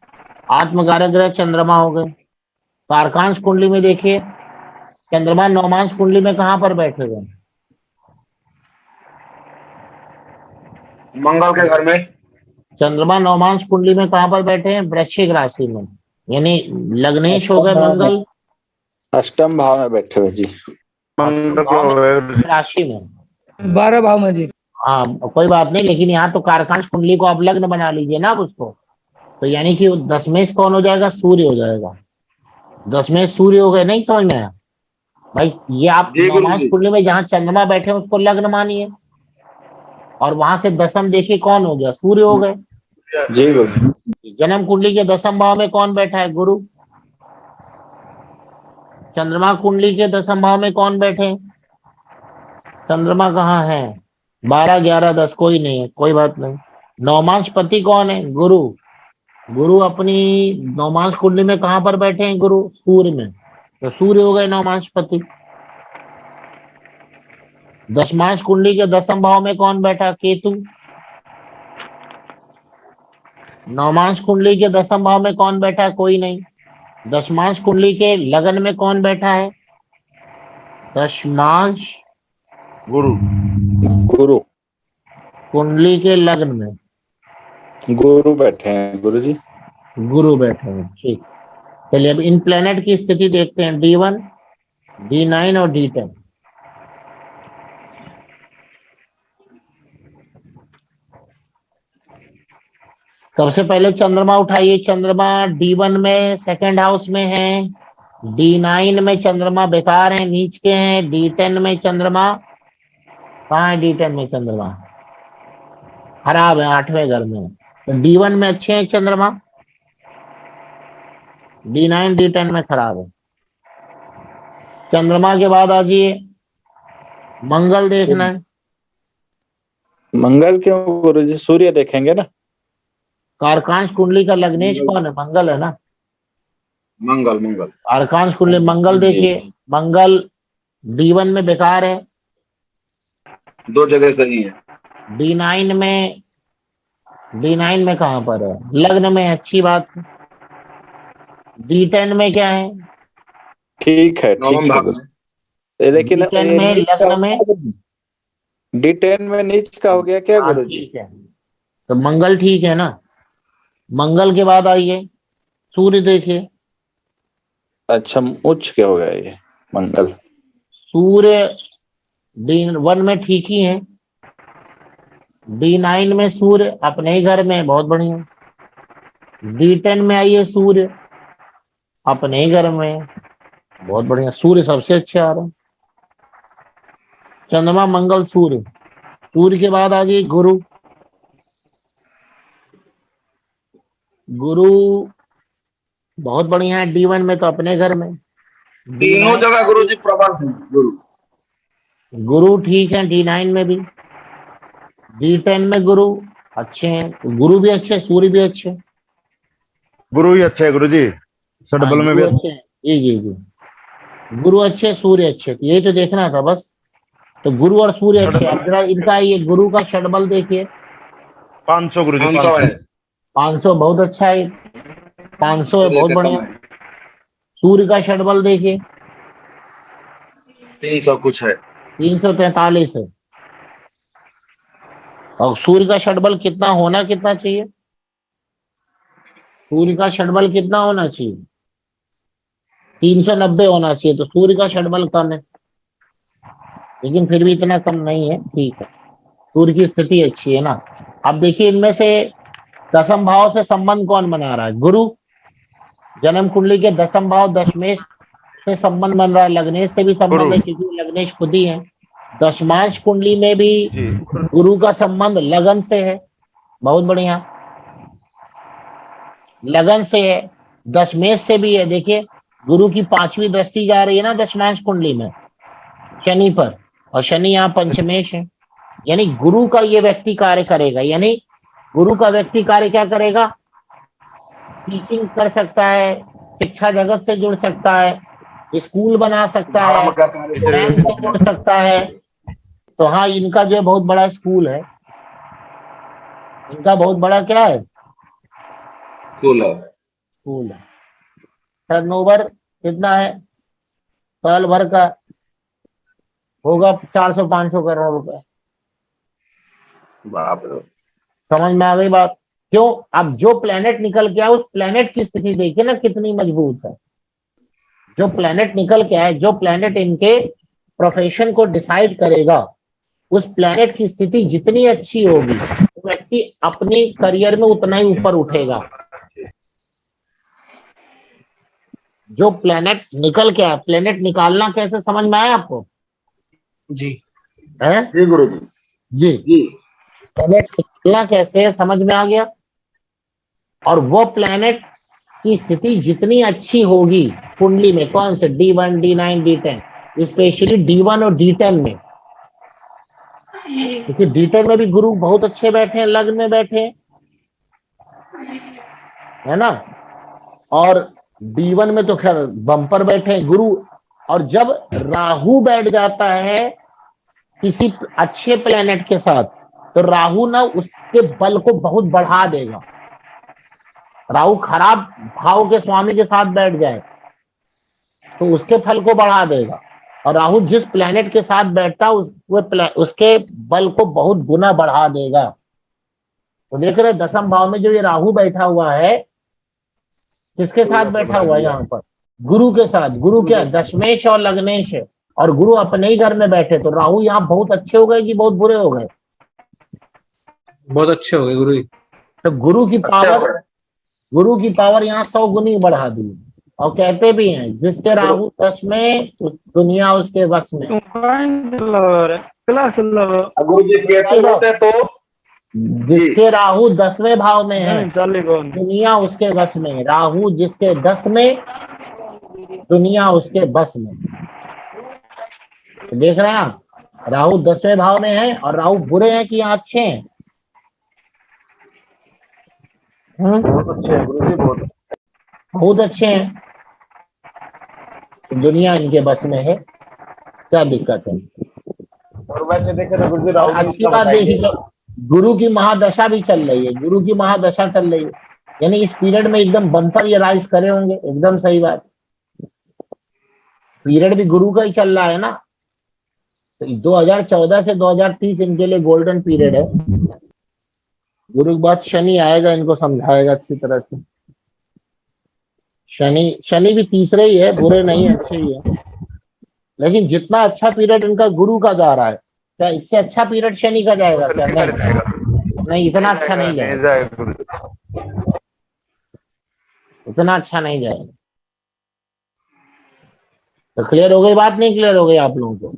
Speaker 1: आत्मकारक ग्रह चंद्रमा हो गए। कारकांश कुंडली में देखिए, चंद्रमा नवमांश कुंडली में कहाँ पर बैठे हुए हैं?
Speaker 3: मंगल के घर में।
Speaker 1: चंद्रमा नवमांश कुंडली में कहाँ पर बैठे हैं? वृश्चिक राशि में, यानी लग्नेश हो गए मंगल,
Speaker 7: अष्टम भाव में बैठे हुए जी।
Speaker 1: अष्टम भाव में, राशि में
Speaker 2: 12 भाव में जी।
Speaker 1: हाँ कोई बात नहीं, लेकिन यहाँ तो कारकांश कुंडली को आप लग्न बना लीजिए ना आप उसको, तो यानी कि दशमेश कौन हो जाएगा? सूर्य हो जाएगा। दशमेश सूर्य हो गए, नहीं समझ में आया भाई? ये आप
Speaker 3: जी गुरु
Speaker 1: नवमांश
Speaker 3: जी।
Speaker 1: कुंडली में जहाँ चंद्रमा बैठे हैं उसको लग्न मानिए, और वहां से दशम देखिए कौन हो गया? सूर्य हो गए।
Speaker 7: जी गुरु।
Speaker 1: जन्म कुंडली के दशम भाव में कौन बैठा है? गुरु। चंद्रमा कुंडली के दशम भाव में कौन बैठे हैं? चंद्रमा कहाँ है? 12, 11, 10 कोई नहीं है, कोई बात नहीं। नवमांश पति कौन है? गुरु। गुरु अपनी नवमांश कुंडली में कहाँ पर बैठे हैं? गुरु सूर्य में, तो सूर्य हो गए नवमांश पति। दशमांश कुंडली के दशम भाव में कौन बैठा? केतु। नवमांश कुंडली के दशम भाव में कौन बैठा है? कोई नहीं। दशमांश कुंडली के लगन में कौन बैठा है? दशमांश
Speaker 4: गुरु।
Speaker 7: गुरु।
Speaker 1: कुंडली के लग्न में
Speaker 7: गुरु बैठे हैं गुरु जी।
Speaker 1: गुरु बैठे हैं, ठीक। चलिए अब इन प्लेनेट की स्थिति देखते हैं, D1, D9 और D10। सबसे पहले चंद्रमा उठाइए। चंद्रमा D1 में सेकंड हाउस में है, D9 में चंद्रमा बेकार है, नीच के हैं। D10 में चंद्रमा कहाँ है? D10 में चंद्रमा खराब है, 8वें घर में। तो D1 में अच्छे हैं चंद्रमा, D9 D10 में खराब है। चंद्रमा के बाद आ जाइए, मंगल देखना है।
Speaker 7: मंगल क्यों गुरु जी? सूर्य देखेंगे ना।
Speaker 1: कारकांश कुंडली का लग्नेश कौन है? मंगल है ना।
Speaker 3: मंगल मंगल।
Speaker 1: कारकांश कुंडली मंगल देखिए, मंगल D1 में बेकार है,
Speaker 3: 2 जगह सही है।
Speaker 1: D9 में, D9 में कहां पर है? लग्न में, अच्छी बात है। D10 में क्या है?
Speaker 7: ठीक है ठीक
Speaker 3: नवम
Speaker 7: है
Speaker 3: भाव
Speaker 7: गुरु।
Speaker 3: में।
Speaker 7: लेकिन
Speaker 1: D10
Speaker 7: ये
Speaker 1: में
Speaker 7: नीच का
Speaker 1: लग्न में,
Speaker 7: D10 में नीच का हो गया क्या
Speaker 1: हाँ
Speaker 7: गुरु जी?
Speaker 1: ठीक है, तो मंगल ठीक है ना। मंगल के बाद आइए, सूर्य देखिए।
Speaker 7: अच्छा, उच्च क्या हो गया ये मंगल?
Speaker 1: सूर्य D1 में ठीक ही है, D9 में सूर्य अपने ही घर में, बहुत बढ़िया। D10 में आइए, सूर्य अपने ही घर में, बहुत बढ़िया। सूर्य सबसे अच्छे आ रहे हैं। चंद्रमा मंगल सूर्य, सूर्य के बाद आ जाइए गुरु। गुरु बहुत बढ़िया है, D1 में तो अपने घर में।
Speaker 3: तीनों
Speaker 1: D9
Speaker 3: जगह गुरु जी प्रबल हैं गुरु।
Speaker 1: गुरु ठीक है, D9 में भी। D10 में गुरु अच्छे हैं, गुरु भी अच्छे, सूर्य भी अच्छे।
Speaker 4: गुरु ही अच्छा है गुरु जी,
Speaker 1: हाँ,
Speaker 4: षडबल में भी
Speaker 1: गुरु अच्छे हैं, जी जी जी। गुरु अच्छे, सूर्य अच्छे, तो यही तो देखना था बस। तो गुरु और सूर्य अच्छे। अब जरा इनका ये गुरु का षडबल देखिए।
Speaker 4: 500 गुरु जी,
Speaker 3: 500 है।
Speaker 1: 500 बहुत अच्छा है, 500 है, बहुत बढ़िया। सूर्य का षडबल देखिए,
Speaker 3: 300 कुछ है।
Speaker 1: 343 है। और सूर्य का षडबल कितना होना, कितना चाहिए? सूर्य का षडबल कितना होना चाहिए? 390 होना चाहिए, तो सूर्य का षडबल कम है, लेकिन फिर भी इतना कम नहीं है, ठीक है। सूर्य की स्थिति अच्छी है ना। अब देखिए इनमें से दसम भाव से संबंध कौन बना रहा है? गुरु। जन्म कुंडली के दसम भाव दशमेश से संबंध बन रहा है, लग्नेश से भी संबंध है क्योंकि लग्नेश खुद ही है। दशमांश कुंडली में भी गुरु का संबंध लगन से है, बहुत बढ़िया, लगन से है। दशमेश से भी है, देखिए गुरु की 5वीं दृष्टि जा रही है ना दशमांश कुंडली में शनि पर, और शनि यहाँ पंचमेश है, यानी गुरु का ये व्यक्ति कार्य करेगा। यानी गुरु का व्यक्ति कार्य क्या करेगा? टीचिंग कर सकता है, शिक्षा जगत से जुड़ सकता है, स्कूल बना सकता है, बैंक से जुड़ सकता है। तो हाँ, इनका जो है बहुत बड़ा स्कूल है, इनका बहुत बड़ा क्या है?
Speaker 3: स्कूल है।
Speaker 1: स्कूल है। टर्नओवर कितना है? साल भर का होगा 400-500 करोड़ रुपए।
Speaker 3: बाप रे।
Speaker 1: समझ में आ गई बात? क्यों? अब जो प्लेनेट निकल के आया उस प्लेनेट की स्थिति देखिए ना कितनी मजबूत है। जो प्लेनेट निकल के आए, जो प्लेनेट इनके प्रोफेशन को डिसाइड करेगा, उस प्लेनेट की स्थिति जितनी अच्छी होगी तो व्यक्ति अपने करियर में उतना ही ऊपर उठेगा। जो प्लेनेट निकल के आया, प्लेनेट निकालना कैसे समझ में आया आपको?
Speaker 2: जी
Speaker 1: है
Speaker 3: जी गुरुजी।
Speaker 1: जी,
Speaker 3: जी
Speaker 1: प्लेनेट निकलना कैसे है समझ में आ गया। और वो प्लेनेट की स्थिति जितनी अच्छी होगी कुंडली में, कौन से D1, D9, D10, specially D1 और D10 में, क्योंकि D10 में भी गुरु बहुत अच्छे बैठे हैं, लग्न में बैठे हैं, है ना। और D1 में तो खैर बम्पर बैठे हैं गुरु। और जब राहु बैठ जाता है किसी अच्छे प्लेनेट के साथ तो राहु ना उसके बल को बहुत बढ़ा देगा। राहु खराब भाव के स्वामी के साथ बैठ जाए तो उसके फल को बढ़ा देगा। और राहु जिस प्लेनेट के साथ बैठता उसके बल को बहुत गुना बढ़ा देगा। तो देख रहे 10th भाव में जो ये राहु बैठा हुआ है, किसके साथ बैठा हुआ है? यहाँ पर गुरु के साथ। गुरु क्या? दशमेश और लग्नेश है, और गुरु अपने ही घर में बैठे। तो राहु यहाँ बहुत अच्छे हो गए कि बहुत बुरे हो गए?
Speaker 2: बहुत अच्छे हो गए गुरु जी।
Speaker 1: तो गुरु की पावर यहाँ 100 गुनी बढ़ा दी। और कहते भी हैं जिसके राहु 10 में तो दुनिया उसके वश में।
Speaker 3: गुरुजी केतु होते तो
Speaker 1: जिसके राहु 10वें भाव में है दुनिया उसके वश में। राहु जिसके 10 में दुनिया उसके बस में। तो देख रहे हैं आप, राहु 10वें भाव में है और राहु बुरे हैं कि यहाँ अच्छे हैं?
Speaker 4: बहुत अच्छे हैं गुरुजी,
Speaker 1: बहुत अच्छे हैं। तो दुनिया इनके बस में है, क्या दिक्कत है?
Speaker 4: और वैसे देखे तो गुरुजी राहु
Speaker 1: आज की बात देखिए, गुरु की महादशा भी चल रही है, गुरु की महादशा चल रही है, यानी इस पीरियड में एकदम बम्पर ये राइज करे होंगे। एकदम सही बात। पीरियड भी गुरु का ही चल रहा है ना। तो 2014 से 2030 इनके लिए गोल्डन पीरियड है। गुरु के बाद शनि आएगा, इनको समझाएगा अच्छी तरह से। शनि भी तीसरे ही है, बुरे नहीं, अच्छे ही है। लेकिन जितना अच्छा पीरियड इनका गुरु का जा रहा है, क्या इससे अच्छा पीरियड शनि का जाएगा क्या? नहीं, इतना अच्छा नहीं जाएगा, इतना अच्छा नहीं जाएगा। तो क्लियर हो गई बात? नहीं क्लियर हो गई आप लोगों को?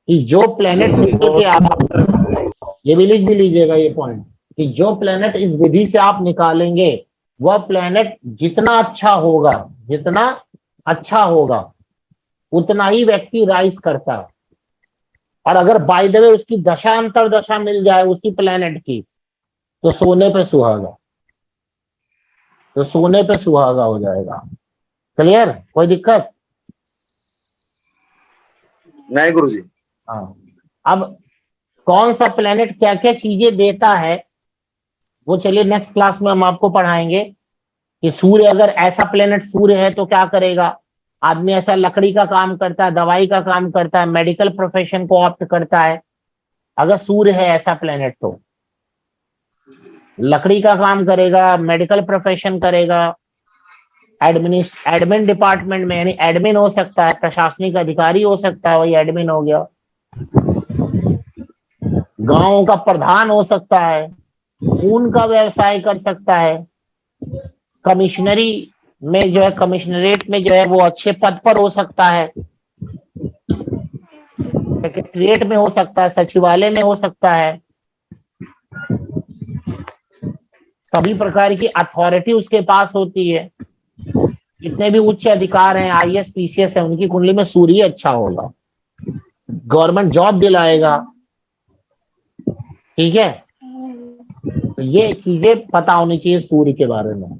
Speaker 1: कि जो प्लेनेट निकल के आप, ये भी लिख भी लीजिएगा ये पॉइंट, कि जो प्लेनेट इस विधि से आप निकालेंगे वह प्लेनेट जितना अच्छा होगा, जितना अच्छा होगा उतना ही व्यक्ति राइज करता है। और अगर बाय द वे उसकी दशा अंतर दशा मिल जाए उसी प्लेनेट की तो सोने पे सुहागा, तो सोने पे सुहागा हो जाएगा। क्लियर? कोई दिक्कत
Speaker 3: नहीं गुरुजी।
Speaker 1: हाँ। अब कौन सा प्लेनेट क्या क्या चीजें देता है वो चलिए नेक्स्ट क्लास में हम आपको पढ़ाएंगे। कि सूर्य, अगर ऐसा प्लेनेट सूर्य है तो क्या करेगा? आदमी ऐसा लकड़ी का काम करता है, दवाई का काम करता है, मेडिकल प्रोफेशन को ऑप्ट करता है। अगर सूर्य है ऐसा प्लेनेट तो लकड़ी का काम करेगा, मेडिकल प्रोफेशन करेगा, एडमिन डिपार्टमेंट में, यानी एडमिन हो सकता है, प्रशासनिक अधिकारी हो सकता है, वही एडमिन हो गया। गांव का प्रधान हो सकता है, खून का व्यवसाय कर सकता है, कमिश्नरी में जो है, कमिश्नरेट में जो है वो अच्छे पद पर हो सकता है, सेक्रेटरिएट में हो सकता है, सचिवालय में हो सकता है। सभी प्रकार की अथॉरिटी उसके पास होती है। जितने भी उच्च अधिकार हैं, IAS PCS है, उनकी कुंडली में सूर्य अच्छा होगा, गवर्नमेंट जॉब दिलाएगा। ठीक है, तो ये चीजें पता होनी चाहिए सूर्य के बारे में।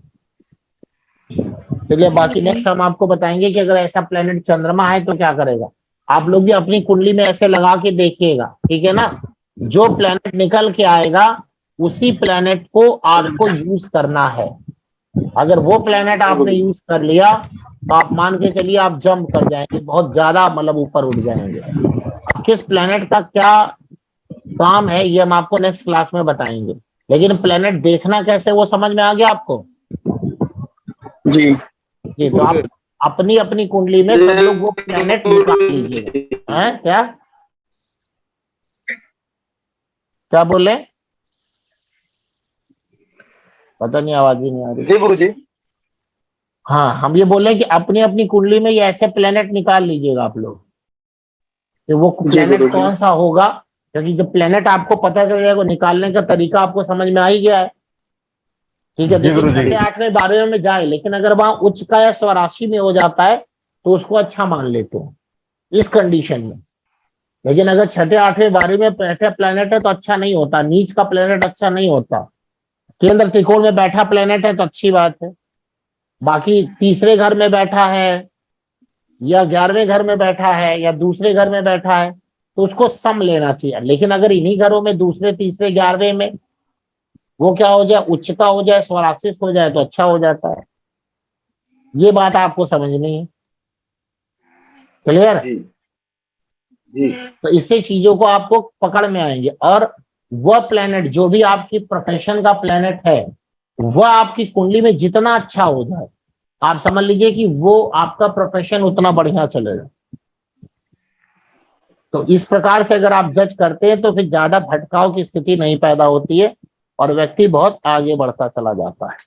Speaker 1: चलिए बाकी नेक्स्ट हम आपको बताएंगे कि अगर ऐसा प्लेनेट चंद्रमा है तो क्या करेगा। आप लोग भी अपनी कुंडली में ऐसे लगा के देखिएगा, ठीक है ना। जो प्लेनेट निकल के आएगा उसी प्लेनेट को आपको यूज करना है। अगर वो प्लेनेट आपने यूज कर लिया तो आप मान के चलिए आप जंप कर जाएंगे, बहुत ज्यादा मतलब ऊपर उठ जाएंगे। अब किस प्लेनेट का क्या काम है ये हम आपको नेक्स्ट क्लास में बताएंगे, लेकिन प्लेनेट देखना कैसे वो समझ में आ गया आपको?
Speaker 3: जी
Speaker 1: जी, तो आप अपनी अपनी कुंडली में सब लोग वो प्लेनेट निकाल लीजिएगा। हैं क्या क्या बोले? पता नहीं, आवाज ही नहीं आ रही।
Speaker 3: जी गुरुजी।
Speaker 1: हाँ, हम ये बोल रहे हैं कि अपनी अपनी कुंडली में ये ऐसे प्लेनेट निकाल लीजिएगा आप लोग कि वो प्लेनेट
Speaker 3: गुरुजी।
Speaker 1: कौन सा होगा, क्योंकि जब प्लेनेट आपको पता चल जाएगा, निकालने का तरीका आपको समझ में आ ही गया है। ठीक है,
Speaker 4: जी
Speaker 1: देखिए
Speaker 4: गुरुजी।
Speaker 1: 6, 8वें 12वें में जाए, लेकिन अगर वहां उच्च का या स्वराशि में हो जाता है तो उसको अच्छा मान लेते हैं इस कंडीशन में। लेकिन अगर 6, 8वें 12वें में बैठे प्लेनेट है तो अच्छा नहीं होता, नीच का प्लेनेट अच्छा नहीं होता। केंद्र त्रिकोण में बैठा प्लेनेट है तो अच्छी बात है, बाकी तीसरे घर में बैठा है या 11वें घर में बैठा है या दूसरे घर में बैठा है तो उसको सम लेना चाहिए। लेकिन अगर इन्हीं घरों में दूसरे तीसरे 11वें में वो क्या हो जाए, उच्चता हो जाए, स्वराक्षिस हो जाए तो अच्छा हो जाता है। ये बात आपको समझनी है, क्लियर?
Speaker 3: जी जी
Speaker 1: तो इससे चीजों को आपको पकड़ में आएंगे। और वह प्लेनेट जो भी आपकी प्रोफेशन का प्लेनेट है वह आपकी कुंडली में जितना अच्छा हो जाए, आप समझ लीजिए कि वो आपका प्रोफेशन उतना बढ़िया चलेगा। तो इस प्रकार से अगर आप जज करते हैं तो फिर ज्यादा भटकाव की स्थिति नहीं पैदा होती है और व्यक्ति बहुत आगे बढ़ता चला जाता है।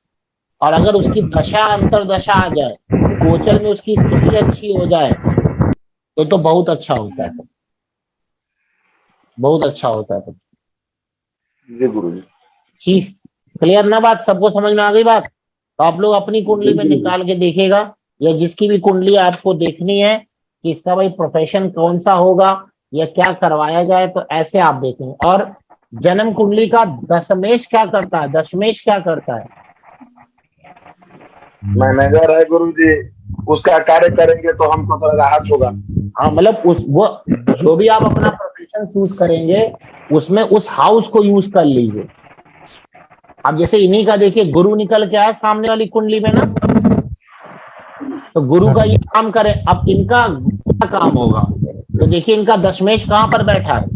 Speaker 1: और अगर उसकी दशा अंतरदशा आ जाए, गोचर में उसकी स्थिति अच्छी हो जाए तो बहुत अच्छा होता है, बहुत अच्छा होता है।
Speaker 3: जी गुरुजी।
Speaker 1: ठीक, क्लियर ना बात? सबको समझ में आ गई बात? तो आप लोग अपनी कुंडली में निकाल के देखिएगा, या जिसकी भी कुंडली आपको देखनी है कि इसका भाई प्रोफेशन कौन सा होगा या क्या करवाया जाए, तो ऐसे आप देखेंगे। और जन्म कुंडली का दशमेश क्या करता है? दशमेश क्या करता है?
Speaker 3: मैनेजर है गुरुजी, उसका कार्य करेंगे तो हमको थोड़ा राहत होगा।
Speaker 1: हाँ, मतलब उस वो जो भी आप अपना प्रोफेशन चूज करेंगे उसमें उस हाउस को यूज कर लीजिए। अब जैसे इन्हीं का देखिए गुरु निकल के आया सामने वाली कुंडली में ना, तो गुरु का ये काम करे। अब इनका क्या काम होगा? तो देखिए इनका दशमेश कहां पर बैठा है?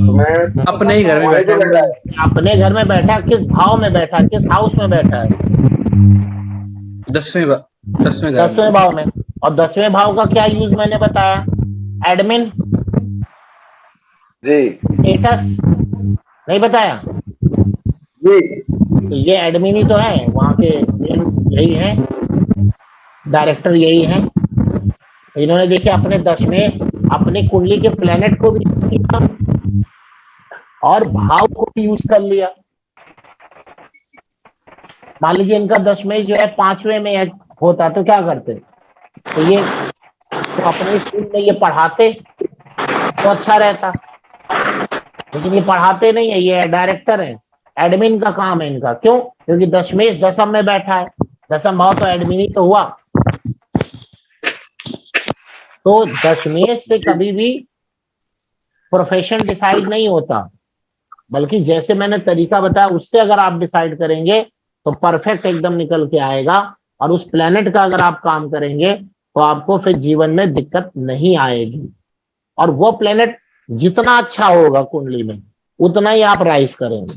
Speaker 3: में
Speaker 2: अपने ही घर में
Speaker 3: वही तो
Speaker 2: बैठा
Speaker 3: लग रहा
Speaker 2: है।
Speaker 3: है।
Speaker 1: अपने घर में बैठा। किस भाव में बैठा? किस हाउस में बैठा है?
Speaker 2: 10वें घर
Speaker 1: 10वें
Speaker 2: में।
Speaker 1: भाव में। और 10वें भाव का क्या यूज मैंने बताया? एडमिन,
Speaker 3: जी
Speaker 1: स्टेटस, नहीं बताया?
Speaker 3: जी
Speaker 1: तो ये एडमिन ही तो है, वहां के यही है, डायरेक्टर यही है। इन्होंने देखिए अपने 10वें अपने कुंडली के प्लेनेट को भी किया और भाव को भी यूज कर लिया। मान लीजिए इनका 10वें जो है 5वें में होता तो क्या करते? तो ये तो अपने स्कूल में ये पढ़ाते तो अच्छा रहता, लेकिन ये पढ़ाते नहीं है, ये डायरेक्टर है, एडमिन का काम है इनका। क्यों? क्योंकि दशमेश दसम में बैठा है, दसम भाव तो एडमिन ही तो हुआ। तो दशमेश से कभी भी प्रोफेशन डिसाइड नहीं होता, बल्कि जैसे मैंने तरीका बताया उससे अगर आप डिसाइड करेंगे तो परफेक्ट एकदम निकल के आएगा। और उस प्लेनेट का अगर आप काम करेंगे तो आपको फिर जीवन में दिक्कत नहीं आएगी। और वो प्लेनेट जितना अच्छा होगा कुंडली में उतना ही आप राइज करेंगे।